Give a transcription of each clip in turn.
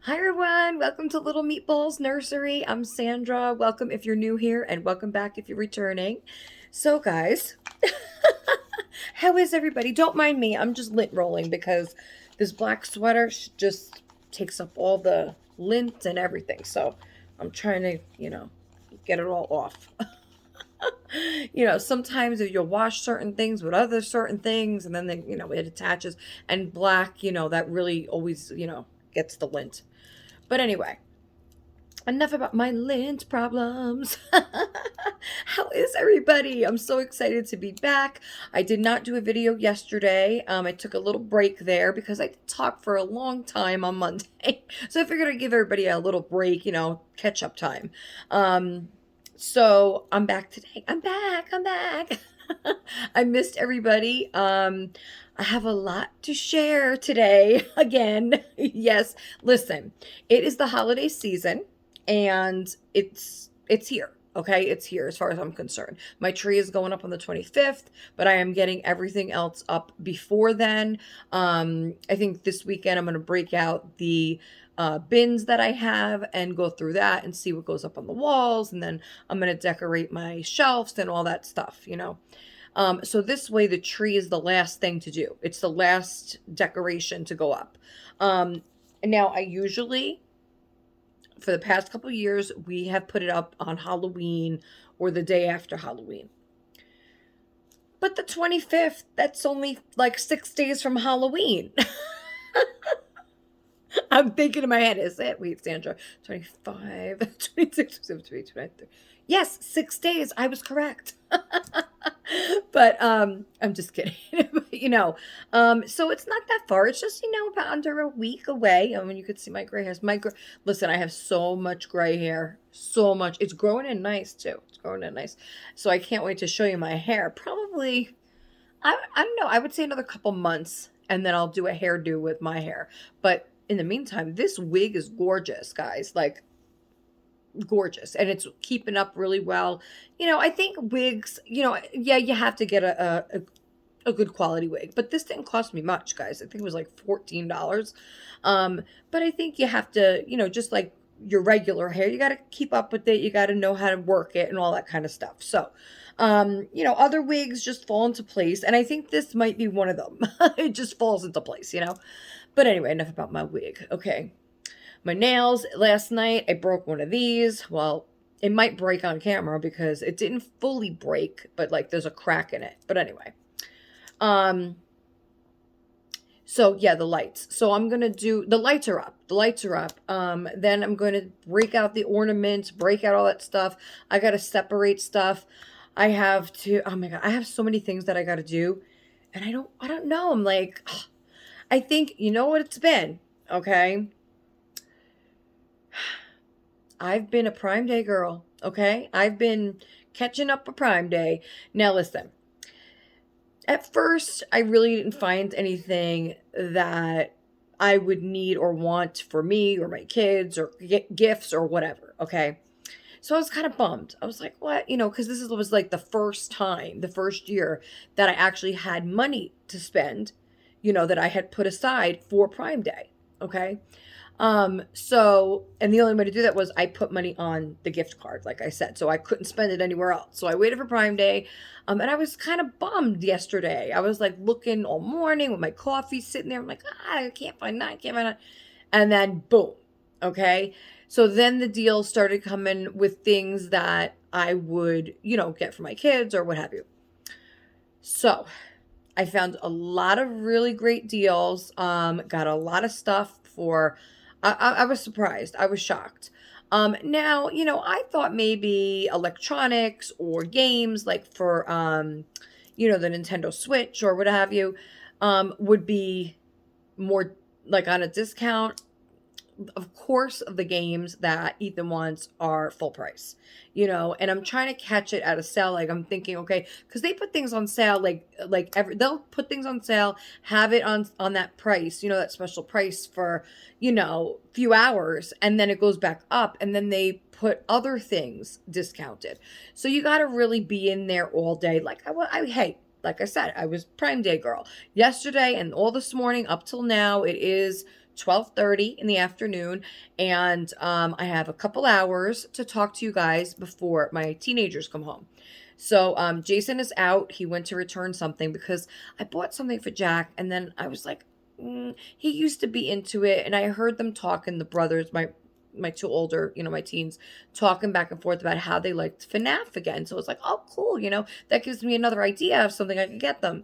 Hi everyone, welcome to Little Meatballs Nursery. I'm Sandra. Welcome if you're new here and welcome back if you're returning. So guys, how is everybody? Don't mind me, I'm just lint rolling because this black sweater just takes up all the lint and everything. So I'm trying to, get it all off. Sometimes if you'll wash certain things with other certain things and then it attaches, and black, that really always, gets the lint. But anyway, enough about my lint problems. How is everybody? I'm so excited to be back. I did not do a video yesterday. I took a little break there because I did talk for a long time on Monday. So I figured I'd give everybody a little break, catch up time. So I'm back today. I'm back. I missed everybody. I have a lot to share today again. Yes, listen, it is the holiday season and it's here. Okay, it's here as far as I'm concerned. My tree is going up on the 25th, but I am getting everything else up before then. I think this weekend I'm going to break out the bins that I have and go through that and see what goes up on the walls. And then I'm going to decorate my shelves and all that stuff, So this way the tree is the last thing to do. It's the last decoration to go up. And now I usually, for the past couple of years, we have put it up on Halloween or the day after Halloween. But the 25th, that's only like 6 days from Halloween. I'm thinking in my head, is it? Wait, Sandra, 25, 26, 27, 23. Yes, 6 days. I was correct. But I'm just kidding. So it's not that far. It's just, about under a week away. I mean, you could see my gray hairs. Listen, I have so much gray hair. So much. It's growing in nice too. It's growing in nice. So I can't wait to show you my hair. Probably, I don't know. I would say another couple months and then I'll do a hairdo with my hair. But in the meantime, this wig is gorgeous, guys. Like, gorgeous, and it's keeping up really well. I think wigs, yeah, you have to get a good quality wig, but this didn't cost me much, guys. I think it was like $14. But I think you have to, just like your regular hair, you got to keep up with it. You got to know how to work it and all that kind of stuff. So other wigs just fall into place, and I think this might be one of them. It just falls into place. But anyway, enough about my wig. Okay. My nails, last night I broke one of these. Well, it might break on camera because it didn't fully break, but like there's a crack in it. But anyway. So yeah, the lights. So I'm going to do, the lights are up. The lights are up. Then I'm going to break out the ornaments, break out all that stuff. I got to separate stuff. I have to, oh my God, I have so many things that I got to do. And I don't know. I'm like, I think, you know what it's been, okay? I've been a Prime Day girl, okay? I've been catching up a Prime Day. Now listen, at first, I really didn't find anything that I would need or want for me or my kids or gifts or whatever, okay? So I was kind of bummed. I was like, what? Because was like the first year that I actually had money to spend, that I had put aside for Prime Day, okay? And the only way to do that was I put money on the gift card, like I said, so I couldn't spend it anywhere else. So I waited for Prime Day. And I was kind of bummed yesterday. I was like looking all morning with my coffee sitting there. I'm like, I can't find that, I can't find that. And then boom. Okay. So then the deals started coming with things that I would, get for my kids or what have you. So I found a lot of really great deals. Got a lot of stuff for, I was surprised. I was shocked. Now, I thought maybe electronics or games like for, the Nintendo Switch or what have you, would be more like on a discount. Of course, the games that Ethan wants are full price, and I'm trying to catch it at a sale. Like I'm thinking, okay, because they put things on sale, they'll put things on sale, have it on that price, that special price for, few hours, and then it goes back up, and then they put other things discounted. So you got to really be in there all day. Hey, like I said, I was Prime Day girl yesterday and all this morning up till now. It is 12:30 in the afternoon, and I have a couple hours to talk to you guys before my teenagers come home. So Jason is out. He went to return something because I bought something for Jack, and then I was like, he used to be into it, and I heard them talking, the brothers, my two older, my teens, talking back and forth about how they liked FNAF again. So it's like, oh, cool, that gives me another idea of something I could get them.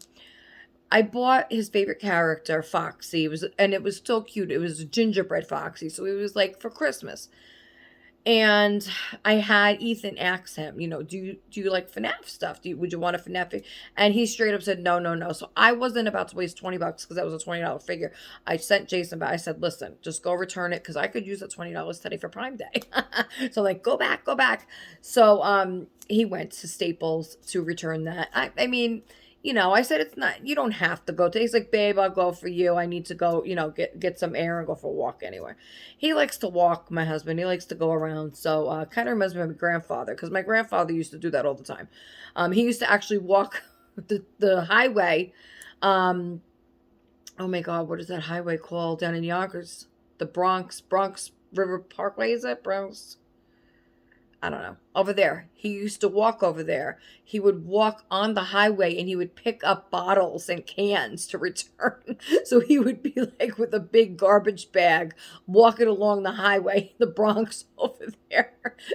I bought his favorite character, Foxy. It was still cute. It was a gingerbread Foxy, so it was like for Christmas. And I had Ethan ask him, do you like FNAF stuff? Would you want a FNAF? And he straight up said, no, no, no. So I wasn't about to waste $20 because that was a $20 figure. I sent Jason back. I said, listen, just go return it because I could use that $20 today for Prime Day. So I'm like, go back. So he went to Staples to return that. I mean, I said, it's not, you don't have to go today. He's like, babe, I'll go for you. I need to go, get some air and go for a walk anyway. He likes to walk, my husband. He likes to go around. So kind of reminds me of my grandfather because my grandfather used to do that all the time. He used to actually walk the highway. Oh my God, what is that highway called down in Yonkers? The Bronx River Parkway, is it? Bronx? I don't know, over there. He used to walk over there. He would walk on the highway and he would pick up bottles and cans to return. So he would be like with a big garbage bag walking along the highway, the Bronx over there,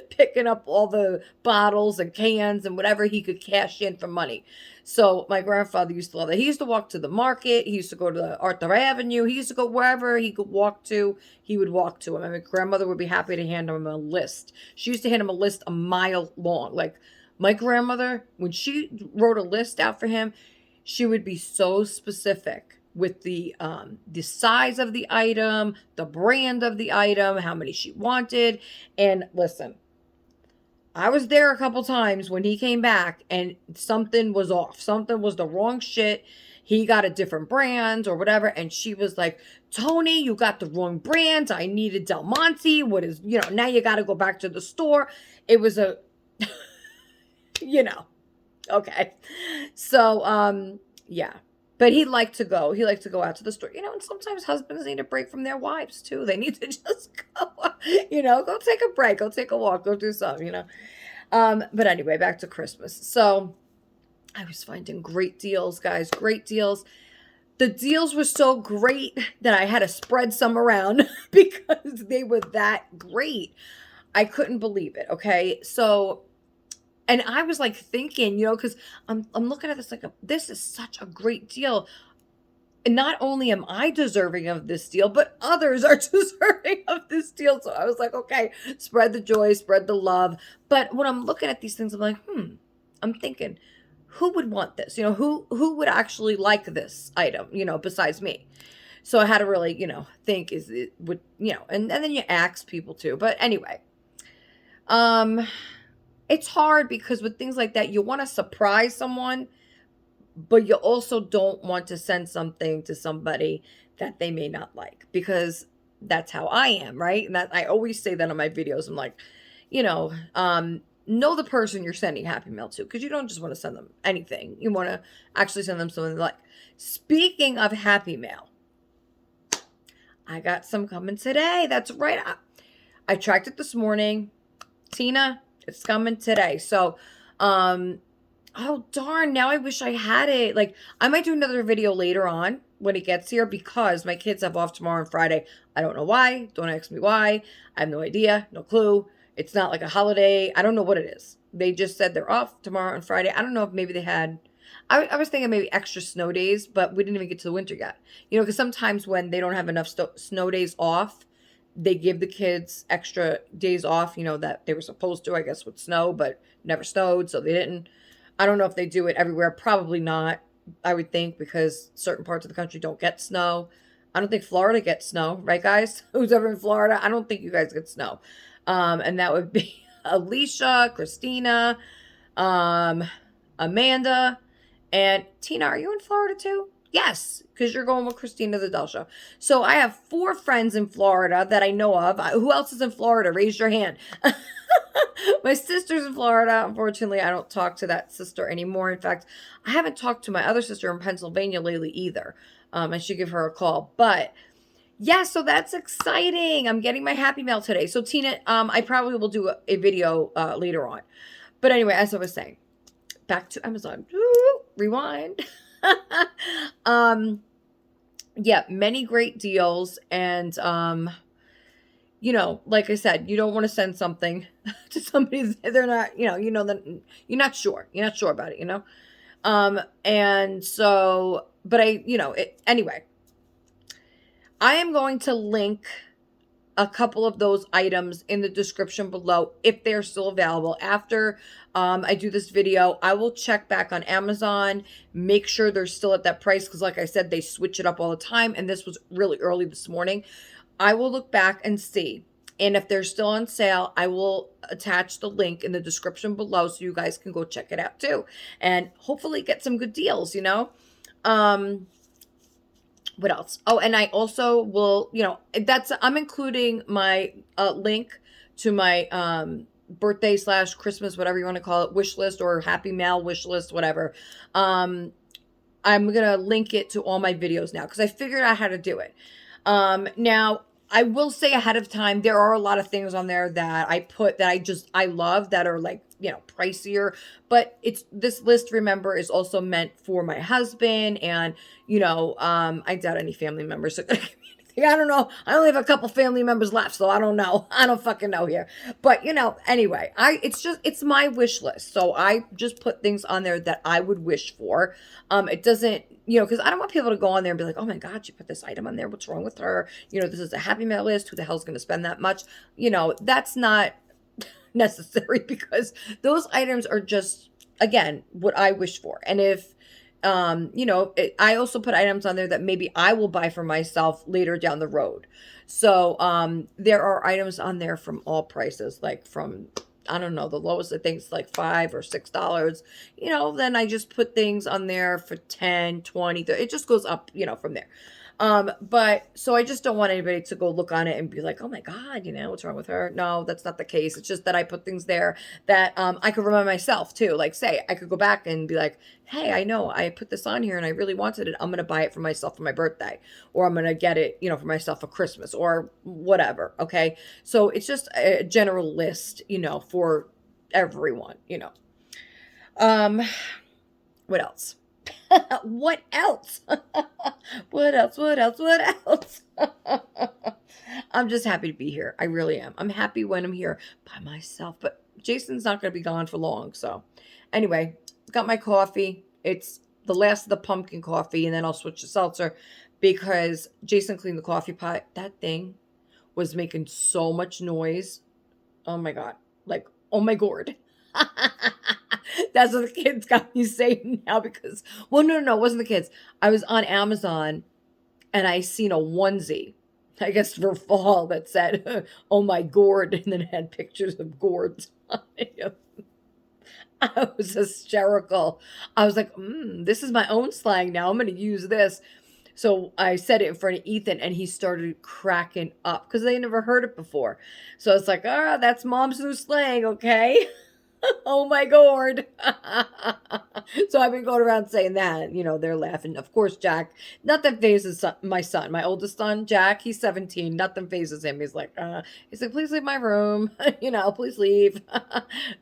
picking up all the bottles and cans and whatever he could cash in for money. So my grandfather used to love that. He used to walk to the market. He used to go to Arthur Avenue. He used to go wherever he could walk to. He would walk to him. And my grandmother would be happy to hand him a list. She used to hand him a list a mile long. Like my grandmother, when she wrote a list out for him, she would be so specific with the size of the item, the brand of the item, how many she wanted. And listen, I was there a couple times when he came back and something was off. Something was the wrong shit. He got a different brand or whatever. And she was like, Tony, you got the wrong brand. I needed Del Monte. Now you got to go back to the store. It was a, okay. So, yeah. But he liked to go out to the store, and sometimes husbands need a break from their wives too. They need to just go, go take a break, go take a walk, go do something, But anyway, back to Christmas. So I was finding great deals, guys, great deals. The deals were so great that I had to spread some around because they were that great. I couldn't believe it. Okay. So, and I was like thinking, because I'm looking at this like, this is such a great deal. And not only am I deserving of this deal, but others are deserving of this deal. So I was like, okay, spread the joy, spread the love. But when I'm looking at these things, I'm like, I'm thinking, who would want this? Who would actually like this item, besides me? So I had to really, think, is it would, and then you ask people too. But anyway, it's hard because with things like that, you want to surprise someone, but you also don't want to send something to somebody that they may not like, because that's how I am, right? And that I always say that on my videos. I'm like, know the person you're sending Happy Mail to, because you don't just want to send them anything. You want to actually send them something like. Speaking of Happy Mail, I got some coming today. That's right. I tracked it this morning. Tina, it's coming today. So, oh darn, now I wish I had it. Like, I might do another video later on when it gets here because my kids have off tomorrow and Friday. I don't know why. Don't ask me why. I have no idea. No clue. It's not like a holiday. I don't know what it is. They just said they're off tomorrow and Friday. I don't know if maybe they had, I was thinking maybe extra snow days, but we didn't even get to the winter yet. Because sometimes when they don't have enough snow days off, they give the kids extra days off, that they were supposed to, I guess, with snow, but never snowed, so they didn't. I don't know if they do it everywhere. Probably not, I would think, because certain parts of the country don't get snow. I don't think Florida gets snow, right, guys? Who's ever in Florida? I don't think you guys get snow. And that would be Alicia, Christina, Amanda, and Tina. Are you in Florida too? Yes, because you're going with Christina the Del Show. So I have 4 friends in Florida that I know of. Who else is in Florida? Raise your hand. My sister's in Florida. Unfortunately, I don't talk to that sister anymore. In fact, I haven't talked to my other sister in Pennsylvania lately either. I should give her a call. But Yeah, so that's exciting. I'm getting my Happy Mail today. So Tina, I probably will do a video later on. But anyway, as I was saying, back to Amazon. Woo, rewind. um, yeah, many great deals, and like I said, you don't want to send something to somebody that they're not, that you're not sure about it, and so, but anyway, I am going to link a couple of those items in the description below if they're still available. After I do this video, I will check back on Amazon, make sure they're still at that price, because like I said, they switch it up all the time, and this was really early this morning. I will look back and see. And if they're still on sale, I will attach the link in the description below so you guys can go check it out too. And hopefully get some good deals, What else? Oh, and I also will, I'm including my link to my birthday / Christmas, whatever you want to call it, wish list or Happy Mail wish list, whatever. I'm going to link it to all my videos now because I figured out how to do it. Now, I will say ahead of time, there are a lot of things on there that I put that I love that are like, pricier, but this list, remember, is also meant for my husband and, I doubt any family members are going to give me anything. I don't know. I only have a couple family members left, so I don't know. I don't fucking know here. But, anyway, it's my wish list. So I just put things on there that I would wish for. It doesn't, because I don't want people to go on there and be like, oh my God, she put this item on there. What's wrong with her? This is a Happy Mail list. Who the hell's going to spend that much? That's not necessary because those items are just, again, what I wish for. And if, I also put items on there that maybe I will buy for myself later down the road. So, there are items on there from all prices, like from, I don't know, the lowest I think is like $5 or $6, then I just put things on there for 10, 20, 30, it just goes up, from there. But so I just don't want anybody to go look on it and be like, oh my God, what's wrong with her? No, that's not the case. It's just that I put things there that, I could remind myself too. Like say, I could go back and be like, hey, I know I put this on here and I really wanted it. I'm going to buy it for myself for my birthday, or I'm going to get it, for myself for Christmas or whatever. Okay. So it's just a general list, for everyone, what else? What else? What else? What else? What else? I'm just happy to be here. I really am. I'm happy when I'm here by myself, but Jason's not going to be gone for long. So anyway, got my coffee. It's the last of the pumpkin coffee, and then I'll switch to seltzer because Jason cleaned the coffee pot. That thing was making so much noise. Oh my God. Like, oh my gourd. That's what the kids got me saying now because, well, no, it wasn't the kids. I was on Amazon and I seen a onesie, I guess for fall, that said, oh my gourd, and then it had pictures of gourds on it. I was hysterical. I was like, this is my own slang now. I'm going to use this. So I said it in front of Ethan and he started cracking up because they never heard it before. So it's like, that's mom's new slang, okay? Oh my gourd. So I've been going around saying that, they're laughing. Of course, Jack, nothing phases my son, my oldest son, Jack, he's 17. Nothing phases him. He's like, please leave my room, please leave.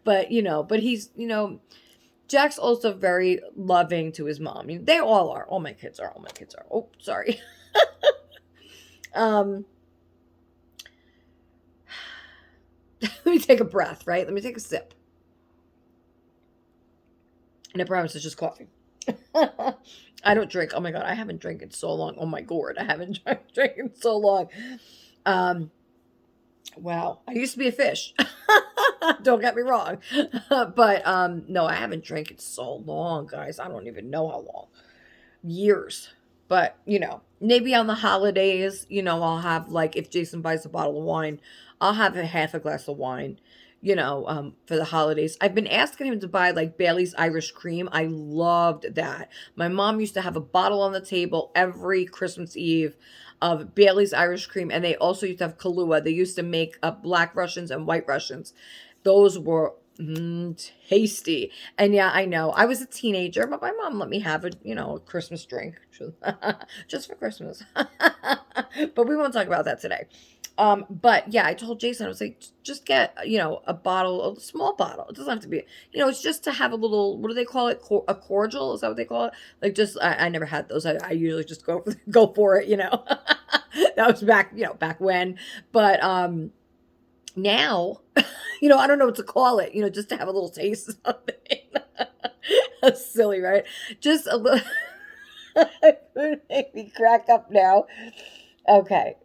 But, but he's, Jack's also very loving to his mom. They all are. All my kids are. Oh, sorry. Let me take a breath, right? Let me take a sip. And I promise it's just coffee. I don't drink. Oh my God, I haven't drank in so long. Oh my gourd, I haven't drank in so long. Wow, I used to be a fish. Don't get me wrong. But no, I haven't drank in so long, guys. I don't even know how long. Years. But, maybe on the holidays, I'll have, like, if Jason buys a bottle of wine, I'll have a half a glass of wine, for the holidays. I've been asking him to buy, like, Bailey's Irish Cream. I loved that. My mom used to have a bottle on the table every Christmas Eve of Bailey's Irish Cream, and they also used to have Kahlua. They used to make Black Russians and White Russians. Those were Tasty. And yeah, I know. I was a teenager, but my mom let me have a Christmas drink just for Christmas. But we won't talk about that today. But yeah, I told Jason, I was like, just get, a bottle, a small bottle. It doesn't have to be, it's just to have a little, what do they call it? A cordial? Is that what they call it? Like, just, I never had those. I usually just go for it, That was back when. But, now, I don't know what to call it, just to have a little taste of something. That's silly, right? Just a little, it made me crack up now. Okay.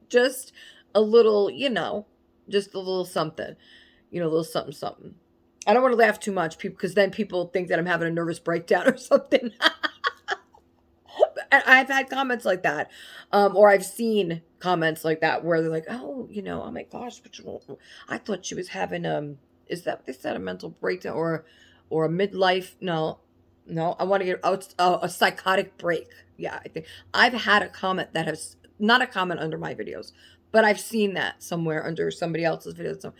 Just a little, just a little something, a little something, something. I don't want to laugh too much, people, because then people think that I'm having a nervous breakdown or something. I've had comments like that, or I've seen comments like that where they're like, "Oh, oh my gosh, I thought she was having is that what they said, a mental breakdown or a midlife?" No, I want to get a psychotic break. Yeah, I think I've had a comment that has not a comment under my videos, but I've seen that somewhere under somebody else's videos. So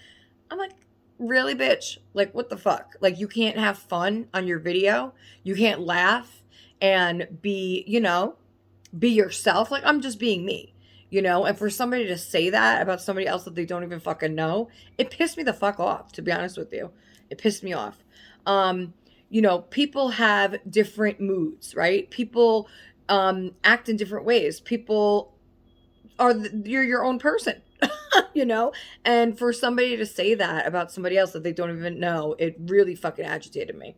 I'm like, really, bitch? Like, what the fuck? Like, you can't have fun on your video? You can't laugh and be yourself? Like, I'm just being me, And for somebody to say that about somebody else that they don't even fucking know, it pissed me the fuck off, to be honest with you. It pissed me off. People have different moods, right? People act in different ways. People you're your own person, and for somebody to say that about somebody else that they don't even know, it really fucking agitated me.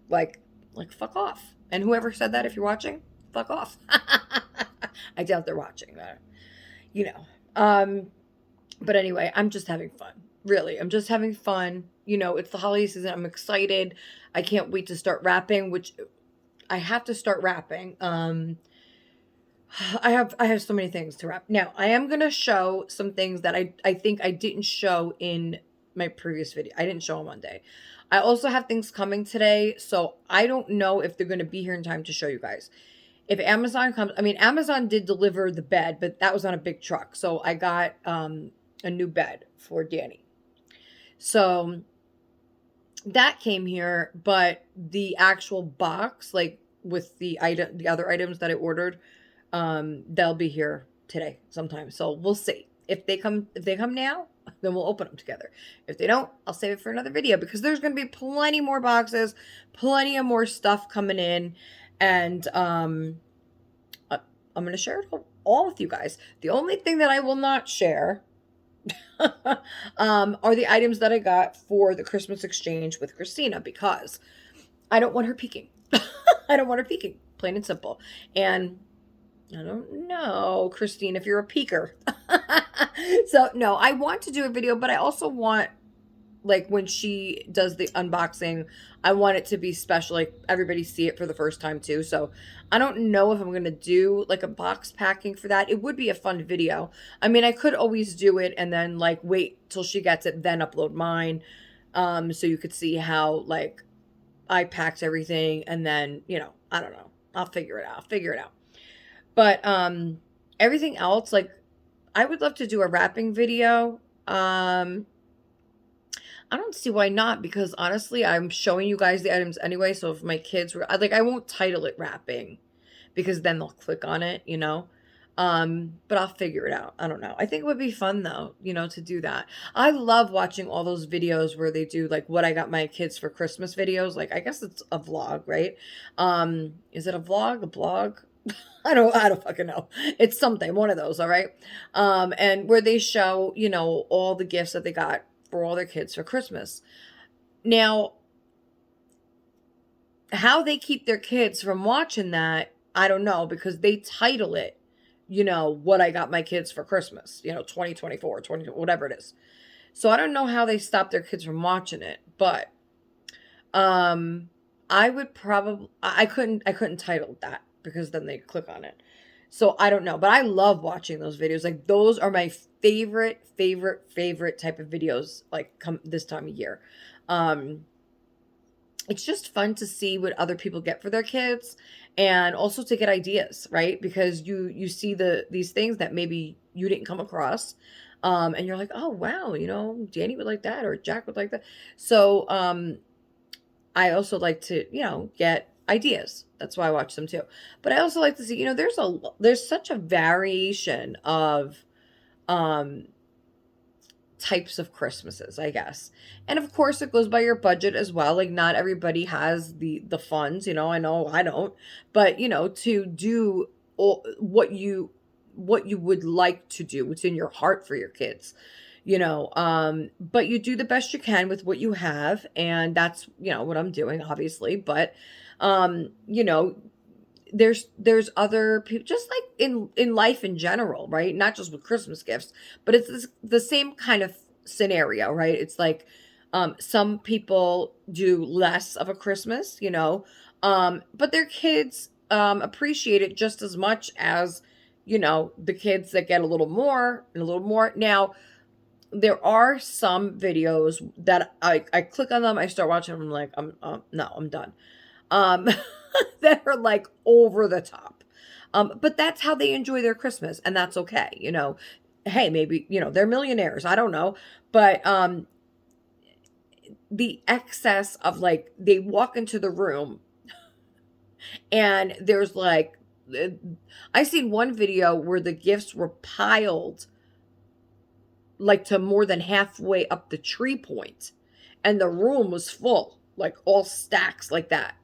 Like fuck off. And whoever said that, if you're watching, fuck off. I doubt they're watching that, but anyway, I'm just having fun. Really, I'm just having fun. It's the holiday season. I'm excited. I can't wait to start rapping, which I have to start rapping. I have so many things to wrap. Now, I am going to show some things that I think I didn't show in my previous video. I didn't show on Monday. I also have things coming today, so I don't know if they're going to be here in time to show you guys. If Amazon comes, Amazon did deliver the bed, but that was on a big truck. So I got a new bed for Danny. So that came here, but the actual box, like with the other items that I ordered, they'll be here today sometime. So we'll see. If they come now, then we'll open them together. If they don't, I'll save it for another video, because there's going to be plenty more boxes, plenty of more stuff coming in, and I'm going to share it all with you guys. The only thing that I will not share are the items that I got for the Christmas exchange with Christina, because I don't want her peeking. I don't want her peeking, plain and simple. And I don't know, Christine, if you're a peeker. So, no, I want to do a video, but I also want, like, when she does the unboxing, I want it to be special, like, everybody see it for the first time, too. So, I don't know if I'm going to do, like, a box packing for that. It would be a fun video. I could always do it and then, like, wait till she gets it, then upload mine, so you could see how, like, I packed everything, and then, I don't know. I'll figure it out. But everything else, like, I would love to do a wrapping video. I don't see why not, because honestly, I'm showing you guys the items anyway. So if my kids were like, I won't title it wrapping, because then they'll click on it, but I'll figure it out. I don't know. I think it would be fun though, to do that. I love watching all those videos where they do like what I got my kids for Christmas videos. Like, I guess it's a vlog, right? Is it a vlog, a blog? I don't fucking know. It's something, one of those, all right? And where they show, all the gifts that they got for all their kids for Christmas. Now, how they keep their kids from watching that, I don't know, because they title it, what I got my kids for Christmas, 2024, 20, whatever it is. So I don't know how they stop their kids from watching it, but I would probably, I couldn't title that, because then they click on it. So I don't know, but I love watching those videos. Like, those are my favorite type of videos, like, come this time of year. It's just fun to see what other people get for their kids, and also to get ideas, right? Because you see these things that maybe you didn't come across. And you're like, oh wow, Danny would like that or Jack would like that. So I also like to, get ideas. That's why I watch them too. But I also like to see, there's such a variation of um types of Christmases, I guess. And of course it goes by your budget as well. Like not everybody has the funds, I know I don't. But, to do what you would like to do, what's in your heart for your kids. But you do the best you can with what you have, and that's, what I'm doing obviously. But um, you know, there's other people just like in life in general, right? Not just with Christmas gifts, but it's the same kind of scenario, right? It's like some people do less of a Christmas, but their kids appreciate it just as much as the kids that get a little more and a little more. Now there are some videos that I click on them, I start watching them, I'm like, no, I'm done. um, that are like over the top. But that's how they enjoy their Christmas, and that's okay. Hey, maybe, they're millionaires. I don't know. But the excess of like, they walk into the room and there's like, I seen one video where the gifts were piled like to more than halfway up the tree point, and the room was full, like all stacks like that,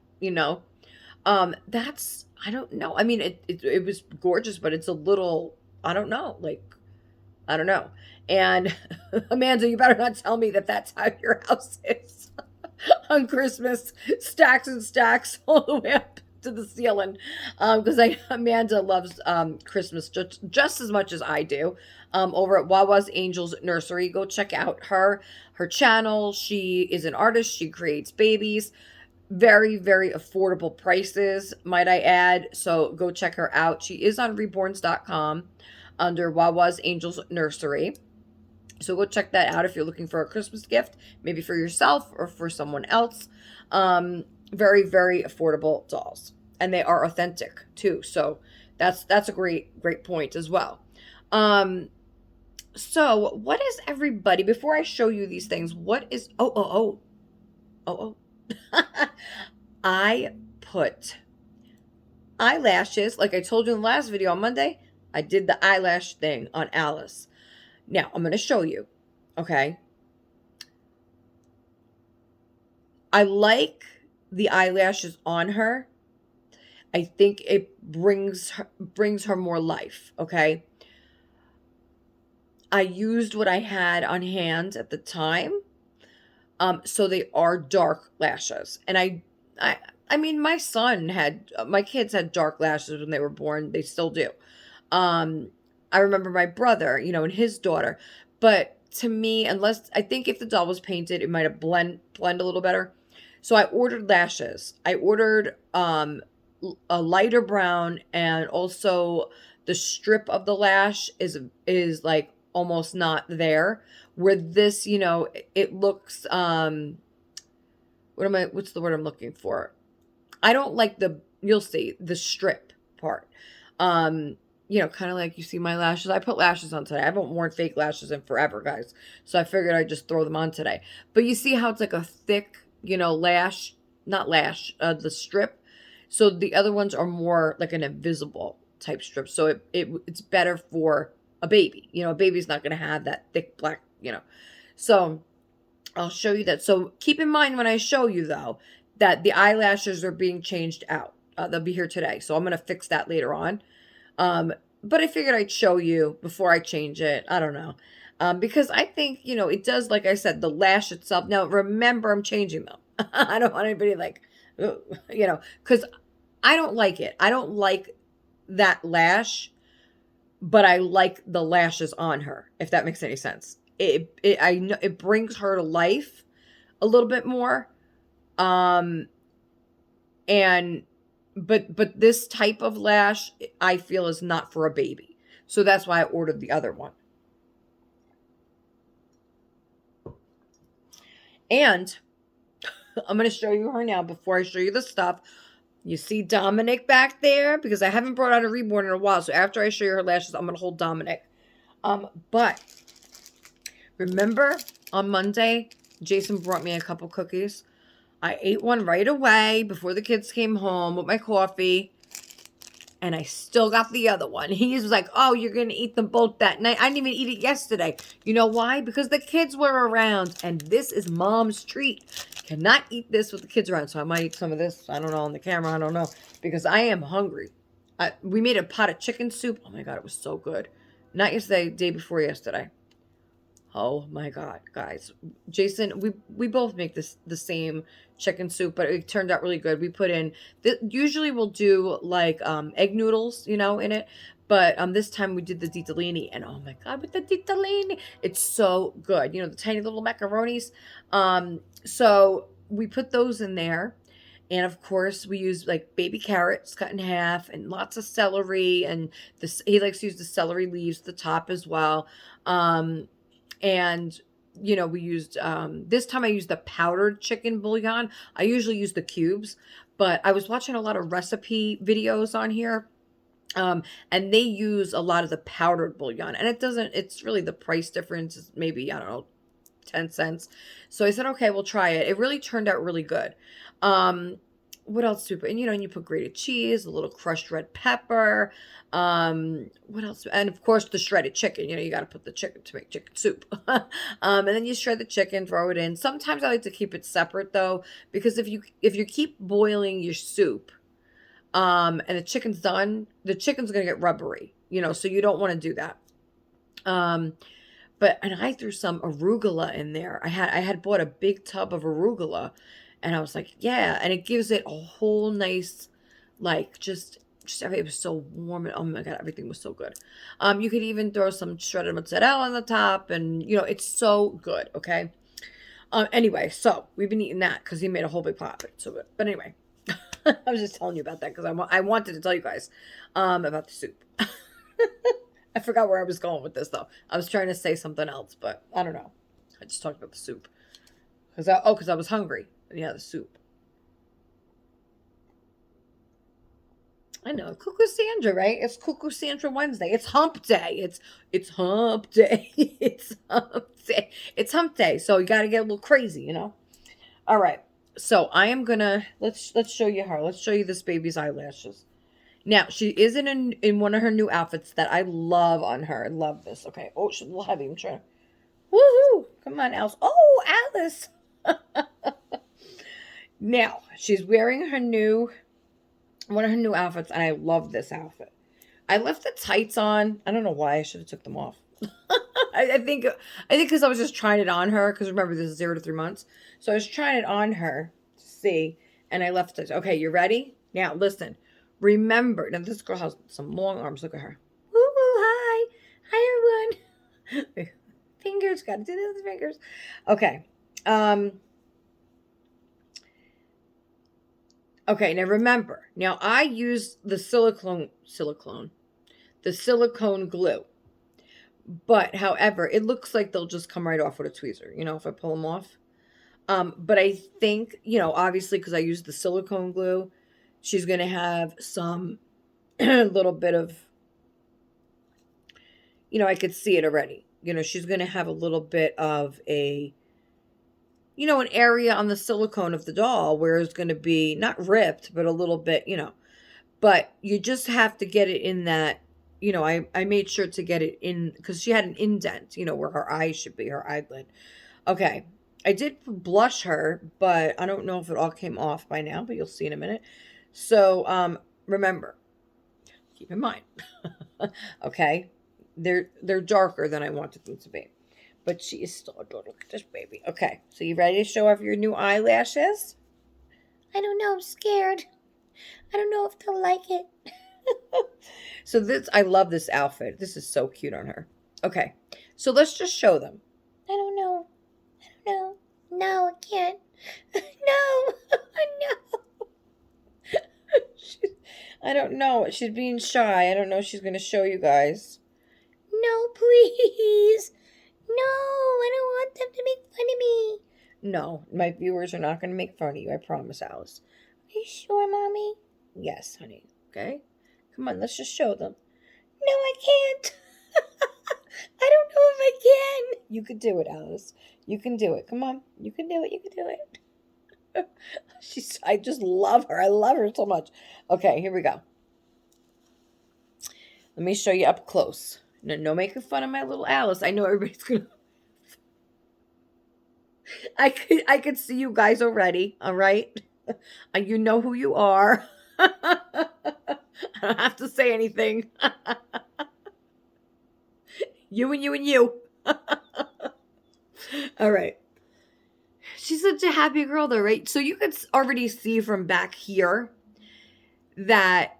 that's, I don't know. I mean, it was gorgeous, but it's a little, I don't know, like, I don't know. And Amanda, you better not tell me that that's how your house is on Christmas, stacks and stacks all the way up to the ceiling. Because Amanda loves Christmas just as much as I do. Over at Wawa's Angels Nursery, go check out her channel. She is an artist. She creates babies. Very, very affordable prices, might I add. So go check her out. She is on reborns.com under Wawa's Angels Nursery. So go check that out if you're looking for a Christmas gift, maybe for yourself or for someone else. Very, very affordable dolls. And they are authentic too. So that's a great point as well. So what is everybody, before I show you these things, what is, oh. I put eyelashes, like I told you in the last video on Monday, I did the eyelash thing on Alice. Now, I'm going to show you, okay? I like the eyelashes on her. I think it brings her more life, okay? I used what I had on hand at the time. So they are dark lashes. And I mean, my kids had dark lashes when they were born. They still do. I remember my brother, and his daughter. But to me, I think if the doll was painted, it might have blend a little better. So I ordered lashes. I ordered a lighter brown, and also the strip of the lash is like almost not there. Where this, it looks what's the word I'm looking for? I don't like you'll see the strip part. Kind of like you see my lashes. I put lashes on today. I haven't worn fake lashes in forever, guys. So I figured I'd just throw them on today. But you see how it's like a thick, lash, not lash, the strip. So the other ones are more like an invisible type strip. So it's better for a baby. A baby's not going to have that thick black, So I'll show you that. So keep in mind when I show you, though, that the eyelashes are being changed out. They'll be here today. So I'm going to fix that later on. But I figured I'd show you before I change it. I don't know. Because I think, it does, like I said, the lash itself. Now, remember, I'm changing them. I don't want anybody like, because I don't like it. I don't like that lash, but I like the lashes on her, if that makes any sense. I know it brings her to life a little bit more. And but this type of lash I feel is not for a baby. So that's why I ordered the other one. And I'm going to show you her now before I show you the stuff. You see Dominic back there? Because I haven't brought out a Reborn in a while. So after I show you her lashes, I'm going to hold Dominic. But remember on Monday, Jason brought me a couple cookies. I ate one right away before the kids came home with my coffee. And I still got the other one. He was like, oh, you're going to eat them both that night. I didn't even eat it yesterday. You know why? Because the kids were around. And this is mom's treat. Cannot eat this with the kids around. So I might eat some of this. I don't know, on the camera. I don't know. Because I am hungry. We made a pot of chicken soup. Oh my God, it was so good. Not yesterday, day before yesterday. Oh my God, guys. Jason, we both make the same chicken soup, but it turned out really good. We put in, usually we'll do like egg noodles, in it. But this time we did the ditalini, and oh my God, with the ditalini, it's so good. The tiny little macaronis. So we put those in there. And of course, we use like baby carrots cut in half and lots of celery. And he likes to use the celery leaves at the top as well. And we used this time I used the powdered chicken bouillon. I usually use the cubes, but I was watching a lot of recipe videos on here, and they use a lot of the powdered bouillon, and it's really, the price difference is maybe, I don't know, 10 cents. So I said, okay, we'll try it. It really turned out really good. What else do you put? And you put grated cheese, a little crushed red pepper. What else? And of course the shredded chicken. You got to put the chicken to make chicken soup. And then you shred the chicken, throw it in. Sometimes I like to keep it separate though, because if you keep boiling your soup, and the chicken's done, the chicken's gonna get rubbery. So you don't want to do that. And I threw some arugula in there. I had bought a big tub of arugula. And I was like, yeah. And it gives it a whole nice, like, just it was so warm. And oh my God, everything was so good. You could even throw some shredded mozzarella on the top. And, it's so good. Okay. Anyway, so we've been eating that because he made a whole big pot of it. So good. But anyway, I was just telling you about that because I wanted to tell you guys about the soup. I forgot where I was going with this, though. I was trying to say something else, but I don't know. I just talked about the soup. Because I was hungry. Yeah, the soup. I know, Cuckoo Sandra, right? It's Cuckoo Sandra Wednesday. It's Hump Day. It's Hump Day. It's Hump Day. It's Hump Day. So you got to get a little crazy, All right. So I am gonna let's show you her. Let's show you this baby's eyelashes. Now she is in one of her new outfits that I love on her. I love this. Okay. Oh, she's a little heavy. I'm trying. Woohoo! Come on, Alice. Oh, Alice. Now, she's wearing one of her new outfits, and I love this outfit. I left the tights on. I don't know why. I should have took them off. I think because I was just trying it on her, because remember, this is 0 to 3 months. So I was trying it on her to see, and I left it. Okay, you ready? Now, listen. Remember, now this girl has some long arms. Look at her. Woo, hi. Hi, everyone. Fingers, got to do this with fingers. Okay. Okay, now remember. Now I use the silicone glue. But however, it looks like they'll just come right off with a tweezer, if I pull them off. But I think, obviously because I use the silicone glue, she's going to have some little bit of, I could see it already. She's going to have a little bit of an area on the silicone of the doll where it's going to be not ripped, but a little bit, but you just have to get it in that, I made sure to get it in because she had an indent, where her eye should be, her eyelid. Okay. I did blush her, but I don't know if it all came off by now, but you'll see in a minute. So, remember, keep in mind, okay, they're darker than I wanted them to be. But she is still adorable. Look at this baby. Okay, so you ready to show off your new eyelashes? I don't know. I'm scared. I don't know if they'll like it. So I love this outfit. This is so cute on her. Okay, so let's just show them. I don't know. No, I can't. No. I don't know. She's being shy. I don't know if she's going to show you guys. No, please. No, I don't want them to make fun of me. No, my viewers are not going to make fun of you. I promise, Alice. Are you sure, Mommy? Yes, honey. Okay. Come on, let's just show them. No, I can't. I don't know if I can. You could do it, Alice. You can do it. Come on. You can do it. You can do it. I just love her. I love her so much. Okay, here we go. Let me show you up close. No making fun of my little Alice. I know everybody's gonna. I could see you guys already. All right, you know who you are. I don't have to say anything. You and you and you. All right. She's such a happy girl, though, right? So you could already see from back here that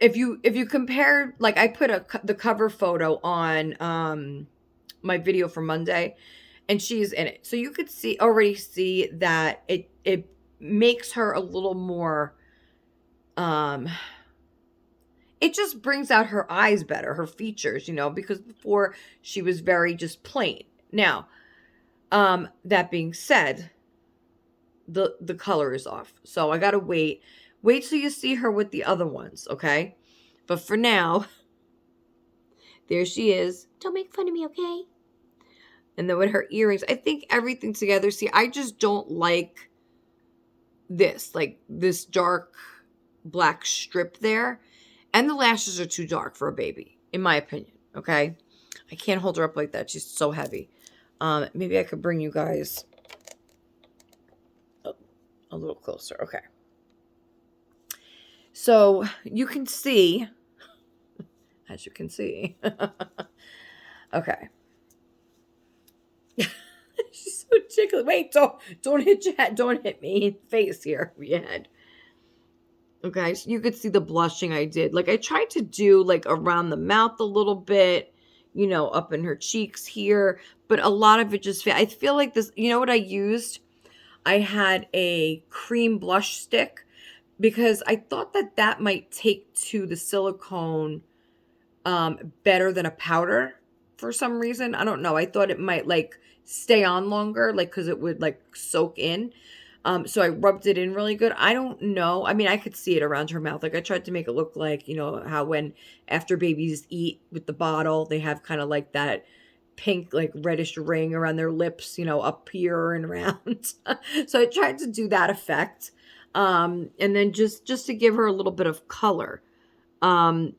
if you compare, like I put the cover photo on my video for Monday, and she's in it, so you could already see that it makes her a little more. It just brings out her eyes better, her features, because before she was very just plain. Now, that being said, the color is off, so I gotta wait till you see her with the other ones, okay? But for now, there she is. Don't make fun of me, okay? And then with her earrings, I think everything together. See, I just don't like this dark black strip there. And the lashes are too dark for a baby, in my opinion, okay? I can't hold her up like that. She's so heavy. Maybe I could bring you guys a little closer. Okay. So you can see, as you can see, okay. She's so jiggly. Wait, don't hit your head. Don't hit me in the face here. Your head. Okay, so you could see the blushing I did. Like I tried to do like around the mouth a little bit, up in her cheeks here, but a lot of it just, I feel like this, you know what I used? I had a cream blush stick because I thought that might take to the silicone better than a powder for some reason. I don't know. I thought it might like stay on longer, like because it would like soak in. So I rubbed it in really good. I don't know. I mean, I could see it around her mouth. Like I tried to make it look like, how when after babies eat with the bottle, they have kind of like that pink, like reddish ring around their lips, up here and around. So I tried to do that effect. And then just to give her a little bit of color. What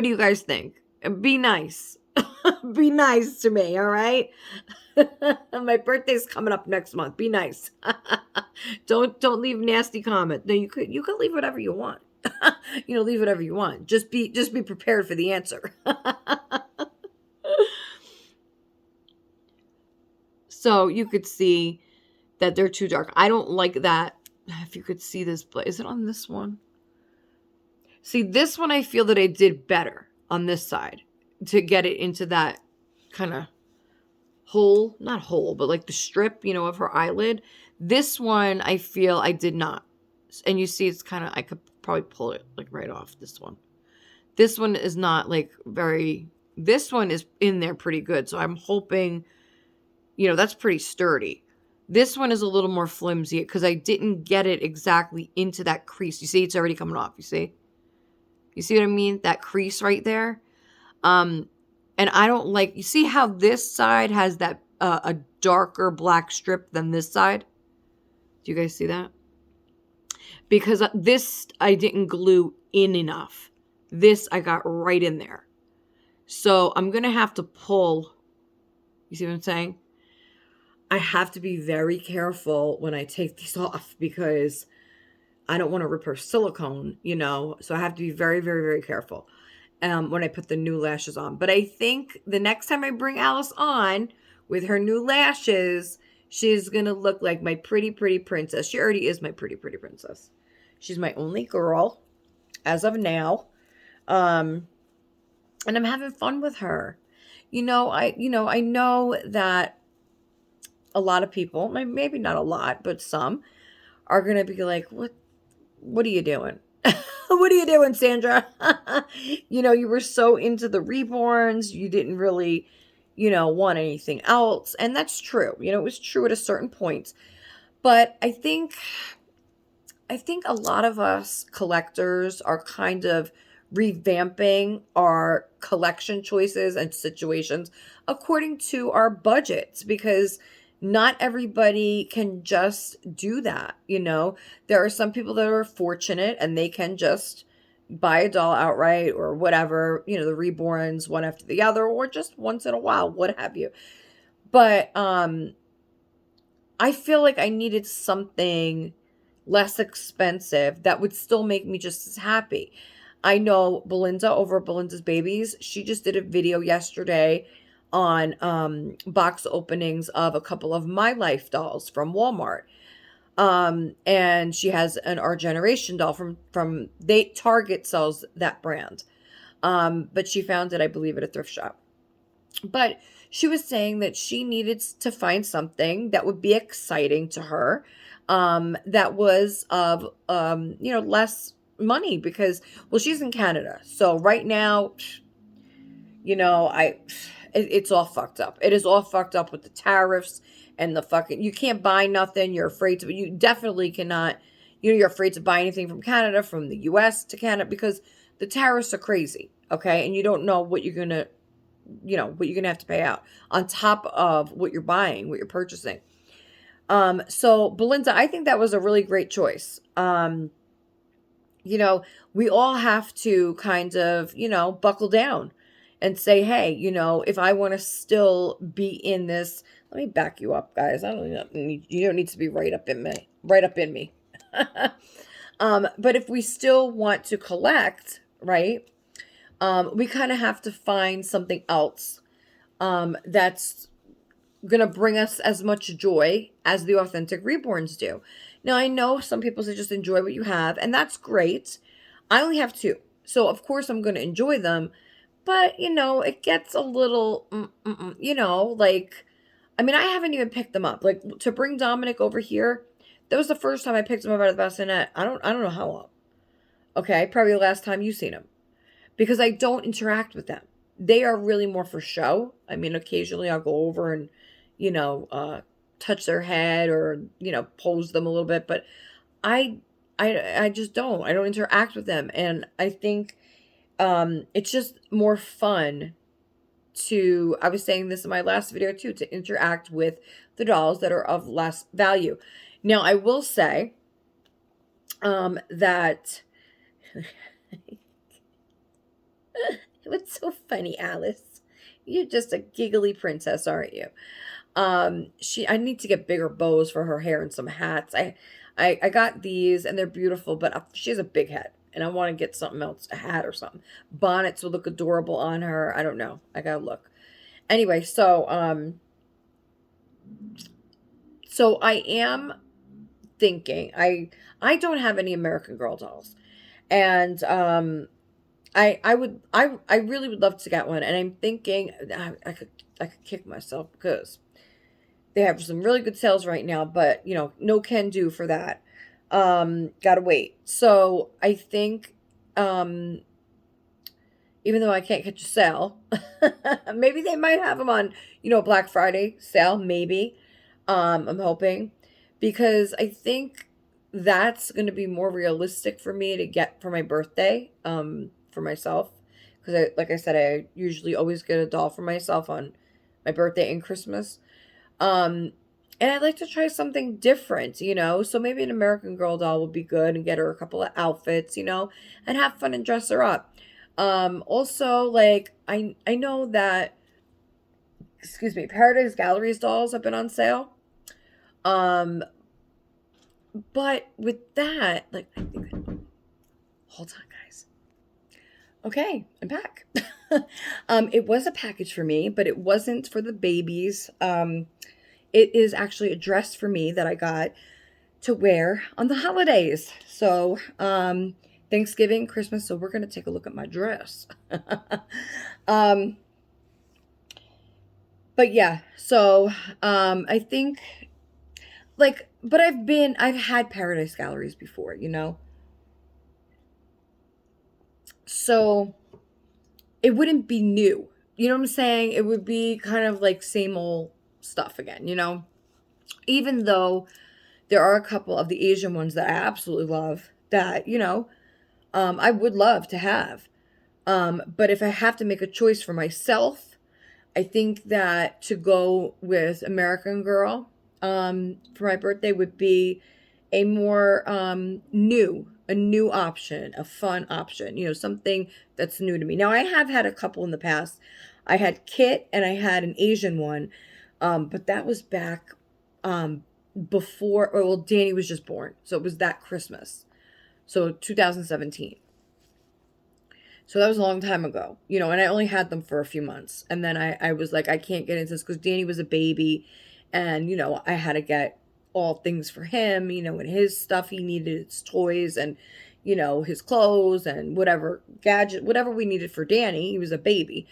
do you guys think? Be nice. Be nice to me, all right? My birthday's coming up next month. Be nice. Don't leave nasty comment. No, you could leave whatever you want. Leave whatever you want. Just be prepared for the answer. So you could see that they're too dark. I don't like that. If you could see this, is it on this one? See, this one I feel that I did better on this side to get it into that kind of hole, not hole, but like the strip, of her eyelid. This one I feel I did not. And you see it's kind of, I could probably pull it like right off this one. This one is not like this one is in there pretty good. So I'm hoping, that's pretty sturdy. This one is a little more flimsy because I didn't get it exactly into that crease. You see, it's already coming off. You see what I mean? That crease right there. And I don't like, you see how this side has that, a darker black strip than this side? Do you guys see that? Because this, I didn't glue in enough. This, I got right in there. So I'm going to have to pull, you see what I'm saying? I have to be very careful when I take these off because I don't want to rip her silicone, so I have to be very, very, very careful when I put the new lashes on. But I think the next time I bring Alice on with her new lashes, she's going to look like my pretty, pretty princess. She already is my pretty, pretty princess. She's my only girl as of now. And I'm having fun with her. I know that a lot of people, maybe not a lot, but some are going to be like, what are you doing? What are you doing, Sandra? You were so into the reborns. You didn't really, want anything else. And that's true. It was true at a certain point. But I think a lot of us collectors are kind of revamping our collection choices and situations according to our budgets, because not everybody can just do that. There are some people that are fortunate and they can just buy a doll outright or whatever, the reborns one after the other, or just once in a while, what have you. But I feel like I needed something less expensive that would still make me just as happy. I know Belinda over at Belinda's Babies, she just did a video yesterday on box openings of a couple of My Life dolls from Walmart. And she has an Our Generation doll from Target sells that brand. But she found it, I believe, at a thrift shop. But she was saying that she needed to find something that would be exciting to her, that was of less money, because, well, she's in Canada. So right now, it's all fucked up. It is all fucked up with the tariffs and the fucking, you can't buy nothing. You're afraid to, you definitely cannot, you're afraid to buy anything from Canada, from the US to Canada, because the tariffs are crazy. Okay. And you don't know what you're going to, what you're going to have to pay out on top of what you're buying, what you're purchasing. So Belinda, I think that was a really great choice. We all have to kind of, buckle down and say, hey, if I want to still be in this, let me back you up, guys. You don't need to be right up in me. But if we still want to collect, right, we kind of have to find something else that's going to bring us as much joy as the authentic reborns do. Now, I know some people say just enjoy what you have, and that's great. I only have 2. So, of course, I'm going to enjoy them. But, it gets a little, like, I mean, I haven't even picked them up. Like, to bring Dominic over here, that was the first time I picked him up out of the bassinet. I don't know how long. Okay, probably the last time you've seen him. Because I don't interact with them. They are really more for show. I mean, occasionally I'll go over and, touch their head or, pose them a little bit. But I just don't. I don't interact with them. And I think it's just more fun to, I was saying this in my last video too, to interact with the dolls that are of less value. Now, I will say that... What's so funny, Alice? You're just a giggly princess, aren't you? I need to get bigger bows for her hair and some hats. I got these and they're beautiful, but she has a big head and I want to get something else, a hat or something. Bonnets will look adorable on her. I don't know. I gotta look. Anyway, so I am thinking, I don't have any American Girl dolls, and I really would love to get one, and I'm thinking I could kick myself because they have some really good sales right now, but no can do for that. Gotta wait. So I think even though I can't catch a sale, maybe they might have them on Black Friday sale, maybe. I'm hoping, because I think that's going to be more realistic for me to get for my birthday, for myself. Because like I said, I usually always get a doll for myself on my birthday and Christmas. And I'd like to try something different, so maybe an American Girl doll would be good, and get her a couple of outfits, and have fun and dress her up. Also, like, I know that, excuse me, Paradise Gallery's dolls have been on sale. But with that, like, I think, hold on, guys. Okay, I'm back. It was a package for me, but it wasn't for the babies. It is actually a dress for me that I got to wear on the holidays. So, Thanksgiving, Christmas. So we're going to take a look at my dress. But yeah, so, I think, like, but I've had Paradise Galleries before, so it wouldn't be new. You know what I'm saying? It would be kind of like same old stuff again, even though there are a couple of the Asian ones that I absolutely love that, I would love to have. But if I have to make a choice for myself, I think that to go with American Girl for my birthday would be a more a new option, a fun option, something that's new to me. Now, I have had a couple in the past. I had Kit and I had an Asian one, but that was back um, before, well, Danny was just born. So it was that Christmas. So 2017. So that was a long time ago, and I only had them for a few months. And then I was like, I can't get into this because Danny was a baby. And, I had to get all things for him, and his stuff he needed, his toys and, his clothes and whatever gadget, whatever we needed for Danny. He was a baby,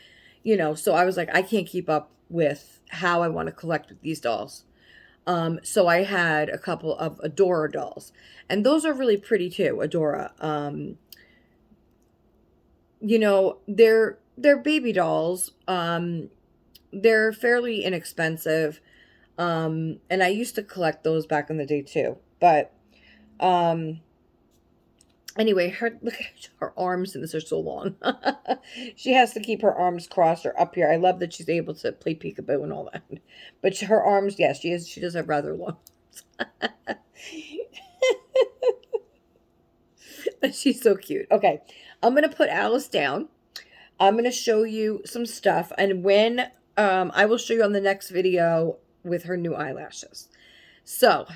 So I was like, I can't keep up with how I want to collect with these dolls. So I had a couple of Adora dolls. And those are really pretty too, Adora. They're baby dolls. They're fairly inexpensive. And I used to collect those back in the day too. But anyway, look at her arms, and this are so long. She has to keep her arms crossed or up here. I love that she's able to play peekaboo and all that. But her arms, yes, she does have rather long. She's so cute. Okay, I'm gonna put Alice down. I'm gonna show you some stuff, and when I will show you on the next video with her new eyelashes. So,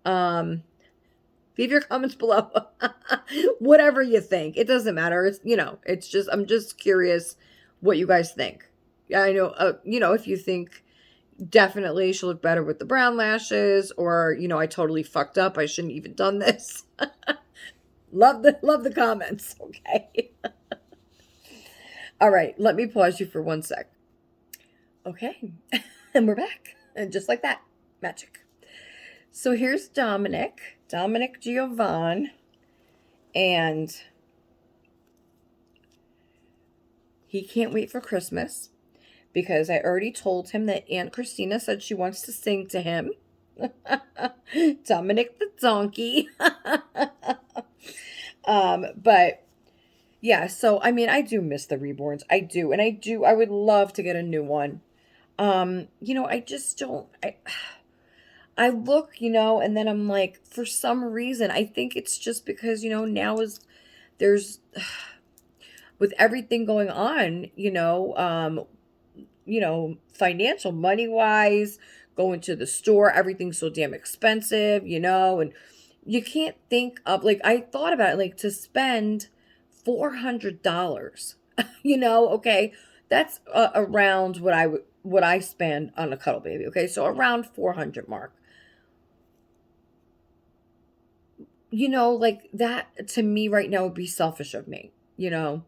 leave your comments below. Whatever you think, it doesn't matter. It's just I'm just curious what you guys think. I know, if you think definitely she'll look better with the brown lashes, or I totally fucked up. I shouldn't even done this. Love the comments. Okay. All right, let me pause you for one sec. Okay, and we're back. And just like that, magic. So here's Dominic Giovanni, and he can't wait for Christmas because I already told him that Aunt Christina said she wants to sing to him. Dominic the donkey. But yeah, so I mean, I do miss the reborns. I do, and I would love to get a new one. I just don't. I look, and then I'm like, for some reason, I think it's just because now there's with everything going on, financial money wise, going to the store, everything's so damn expensive, and you can't think of, like, I thought about it, like, to spend $400, okay, that's around what I spend on a cuddle baby, okay, so around 400 mark. Like that to me right now would be selfish of me, to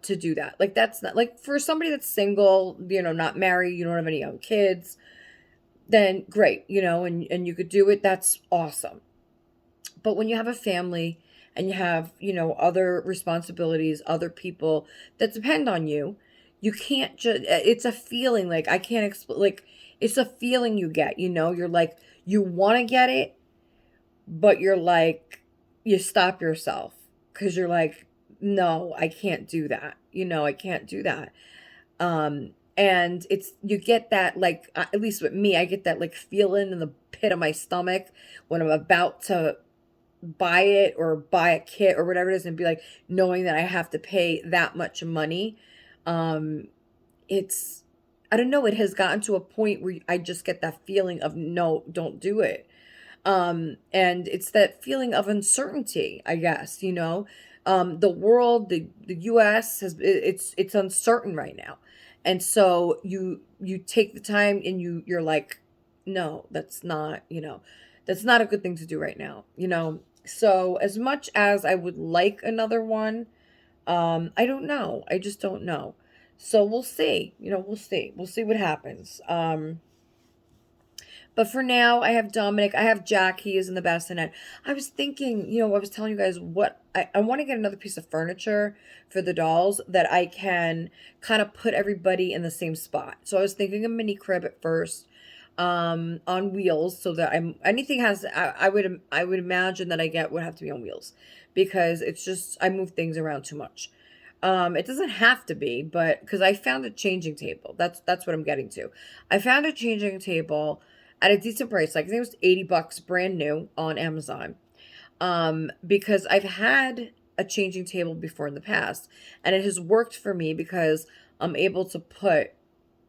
do that. Like that's not like for somebody that's single, not married, you don't have any young kids, then great, and you could do it. That's awesome. But when you have a family and you have, other responsibilities, other people that depend on you, you can't just, it's a feeling, like, I can't explain, like, it's a feeling you get, you're like, you want to get it, but you're like, you stop yourself because you're like, no, I can't do that. I can't do that. And you get that, like, at least with me, I get that like feeling in the pit of my stomach when I'm about to buy it or buy a kit or whatever it is, and be like, knowing that I have to pay that much money. It's, I don't know, it has gotten to a point where I just get that feeling of, no, don't do it. And it's that feeling of uncertainty, I guess, the world, the US it's uncertain right now. And so you take the time and you're like, no, that's not a good thing to do right now, So as much as I would like another one, I don't know. I just don't know. So we'll see, we'll see. We'll see what happens. But for now, I have Dominic. I have Jack. He is in the bassinet. I was thinking, I was telling you guys what I want to get another piece of furniture for the dolls that I can kind of put everybody in the same spot. So I was thinking a mini crib at first, on wheels, so that anything has. I would imagine that I get would have to be on wheels, because it's just I move things around too much. It doesn't have to be, but because I found a changing table. That's what I'm getting to. I found a changing table at a decent price. Like I think it was $80 brand new on Amazon. Because I've had a changing table before in the past, and it has worked for me because I'm able to put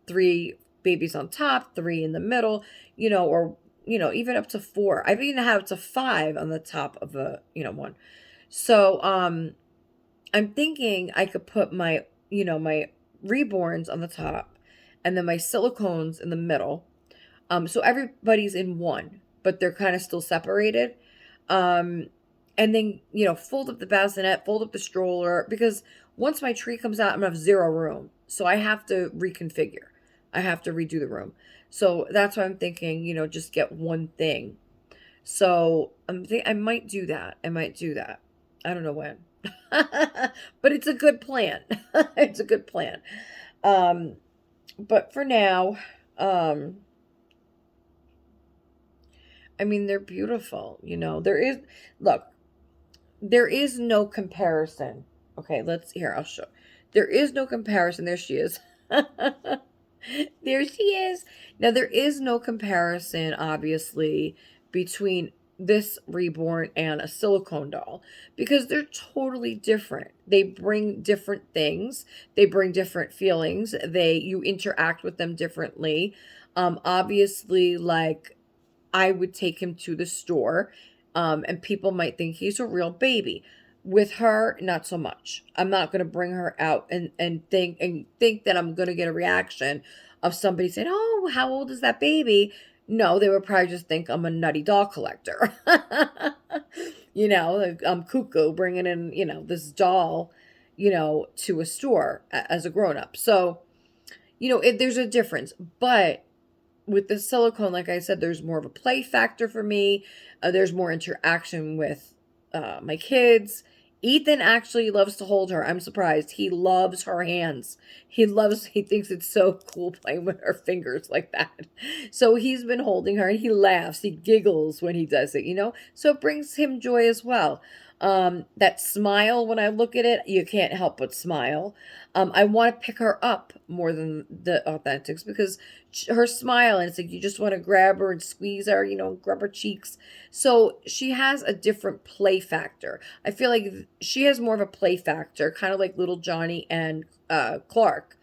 three babies on top, three in the middle, or even up to four. I've even had up to five on the top of a one. So I'm thinking I could put my reborns on the top and then my silicones in the middle. So everybody's in one, but they're kind of still separated. Um, and then, fold up the bassinet, fold up the stroller, because once my tree comes out, I'm gonna have zero room. So I have to reconfigure. I have to redo the room. So that's why I'm thinking, just get one thing. So I might do that. I might do that. I don't know when. But it's a good plan. It's a good plan. Um, but for now, um, I mean, they're beautiful. Look, there is no comparison. Okay, I'll show. There is no comparison. There she is. There she is. Now, there is no comparison, obviously, between this reborn and a silicone doll because they're totally different. They bring different things. They bring different feelings. You interact with them differently. Obviously, like I would take him to the store, and people might think he's a real baby. With her, not so much. I'm not going to bring her out and think that I'm going to get a reaction of somebody saying, "Oh, how old is that baby?" No, they would probably just think I'm a nutty doll collector. Like I'm cuckoo bringing in, this doll, to a store as a grown up. So, there's a difference, but with the silicone, like I said, there's more of a play factor for me. There's more interaction with my kids. Ethan actually loves to hold her. I'm surprised. He loves her hands. He thinks it's so cool playing with her fingers like that. So he's been holding her and he laughs. He giggles when he does it. So it brings him joy as well. That smile, when I look at it, you can't help but smile. I want to pick her up more than the Authentics because her smile, and it's like you just want to grab her and squeeze her, grab her cheeks. So she has a different play factor. I feel like she has more of a play factor, kind of like little Johnny and Clark.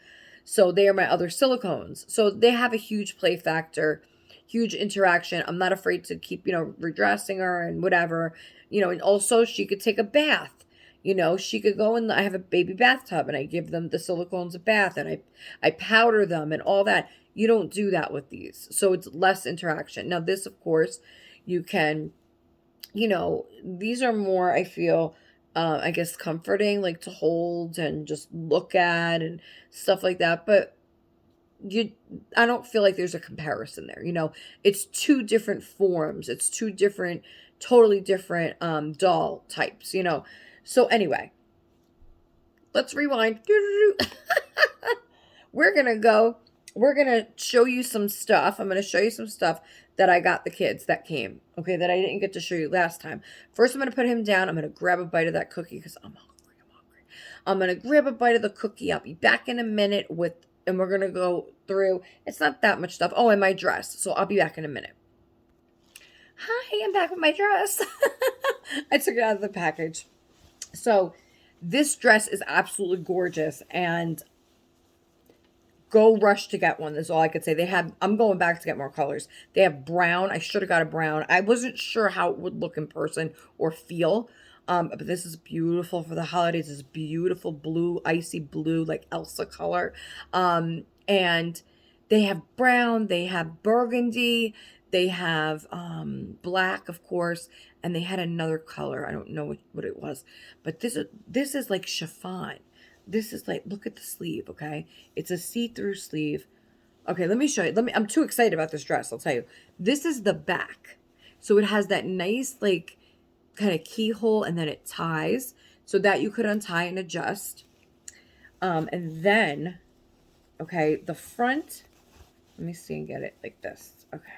So they are my other silicones. So they have a huge play factor, huge interaction. I'm not afraid to keep, redressing her and whatever, and also she could take a bath. She could go in. I have a baby bathtub and I give them the silicones a bath and I powder them and all that. You don't do that with these. So it's less interaction. Now, this, of course, you can, these are more, I feel, I guess, comforting, like to hold and just look at and stuff like that. But I don't feel like there's a comparison there. It's two different forms. It's two different, totally different doll types, So anyway, let's rewind. We're going to show you some stuff. I'm going to show you some stuff that I got the kids that came, okay, that I didn't get to show you last time. First, I'm going to put him down. I'm going to grab a bite of that cookie because I'm hungry. I'm going to grab a bite of the cookie. I'll be back in a minute and we're going to go through. It's not that much stuff. Oh, and my dress. So I'll be back in a minute. Hi, I'm back with my dress. I took it out of the package. So this dress is absolutely gorgeous and go rush to get one. That's all I could say. I'm going back to get more colors. They have brown. I should have got a brown. I wasn't sure how it would look in person or feel. But this is beautiful for the holidays. This beautiful blue, icy blue, like Elsa color. And they have brown, they have burgundy, they have black, of course, and they had another color. I don't know what it was, but this is like chiffon. This is like, look at the sleeve, okay? It's a see-through sleeve. Okay, let me show you. I'm too excited about this dress, I'll tell you. This is the back. So it has that nice, like, kind of keyhole, and then it ties so that you could untie and adjust. And then, okay, the front, let me see and get it like this. Okay.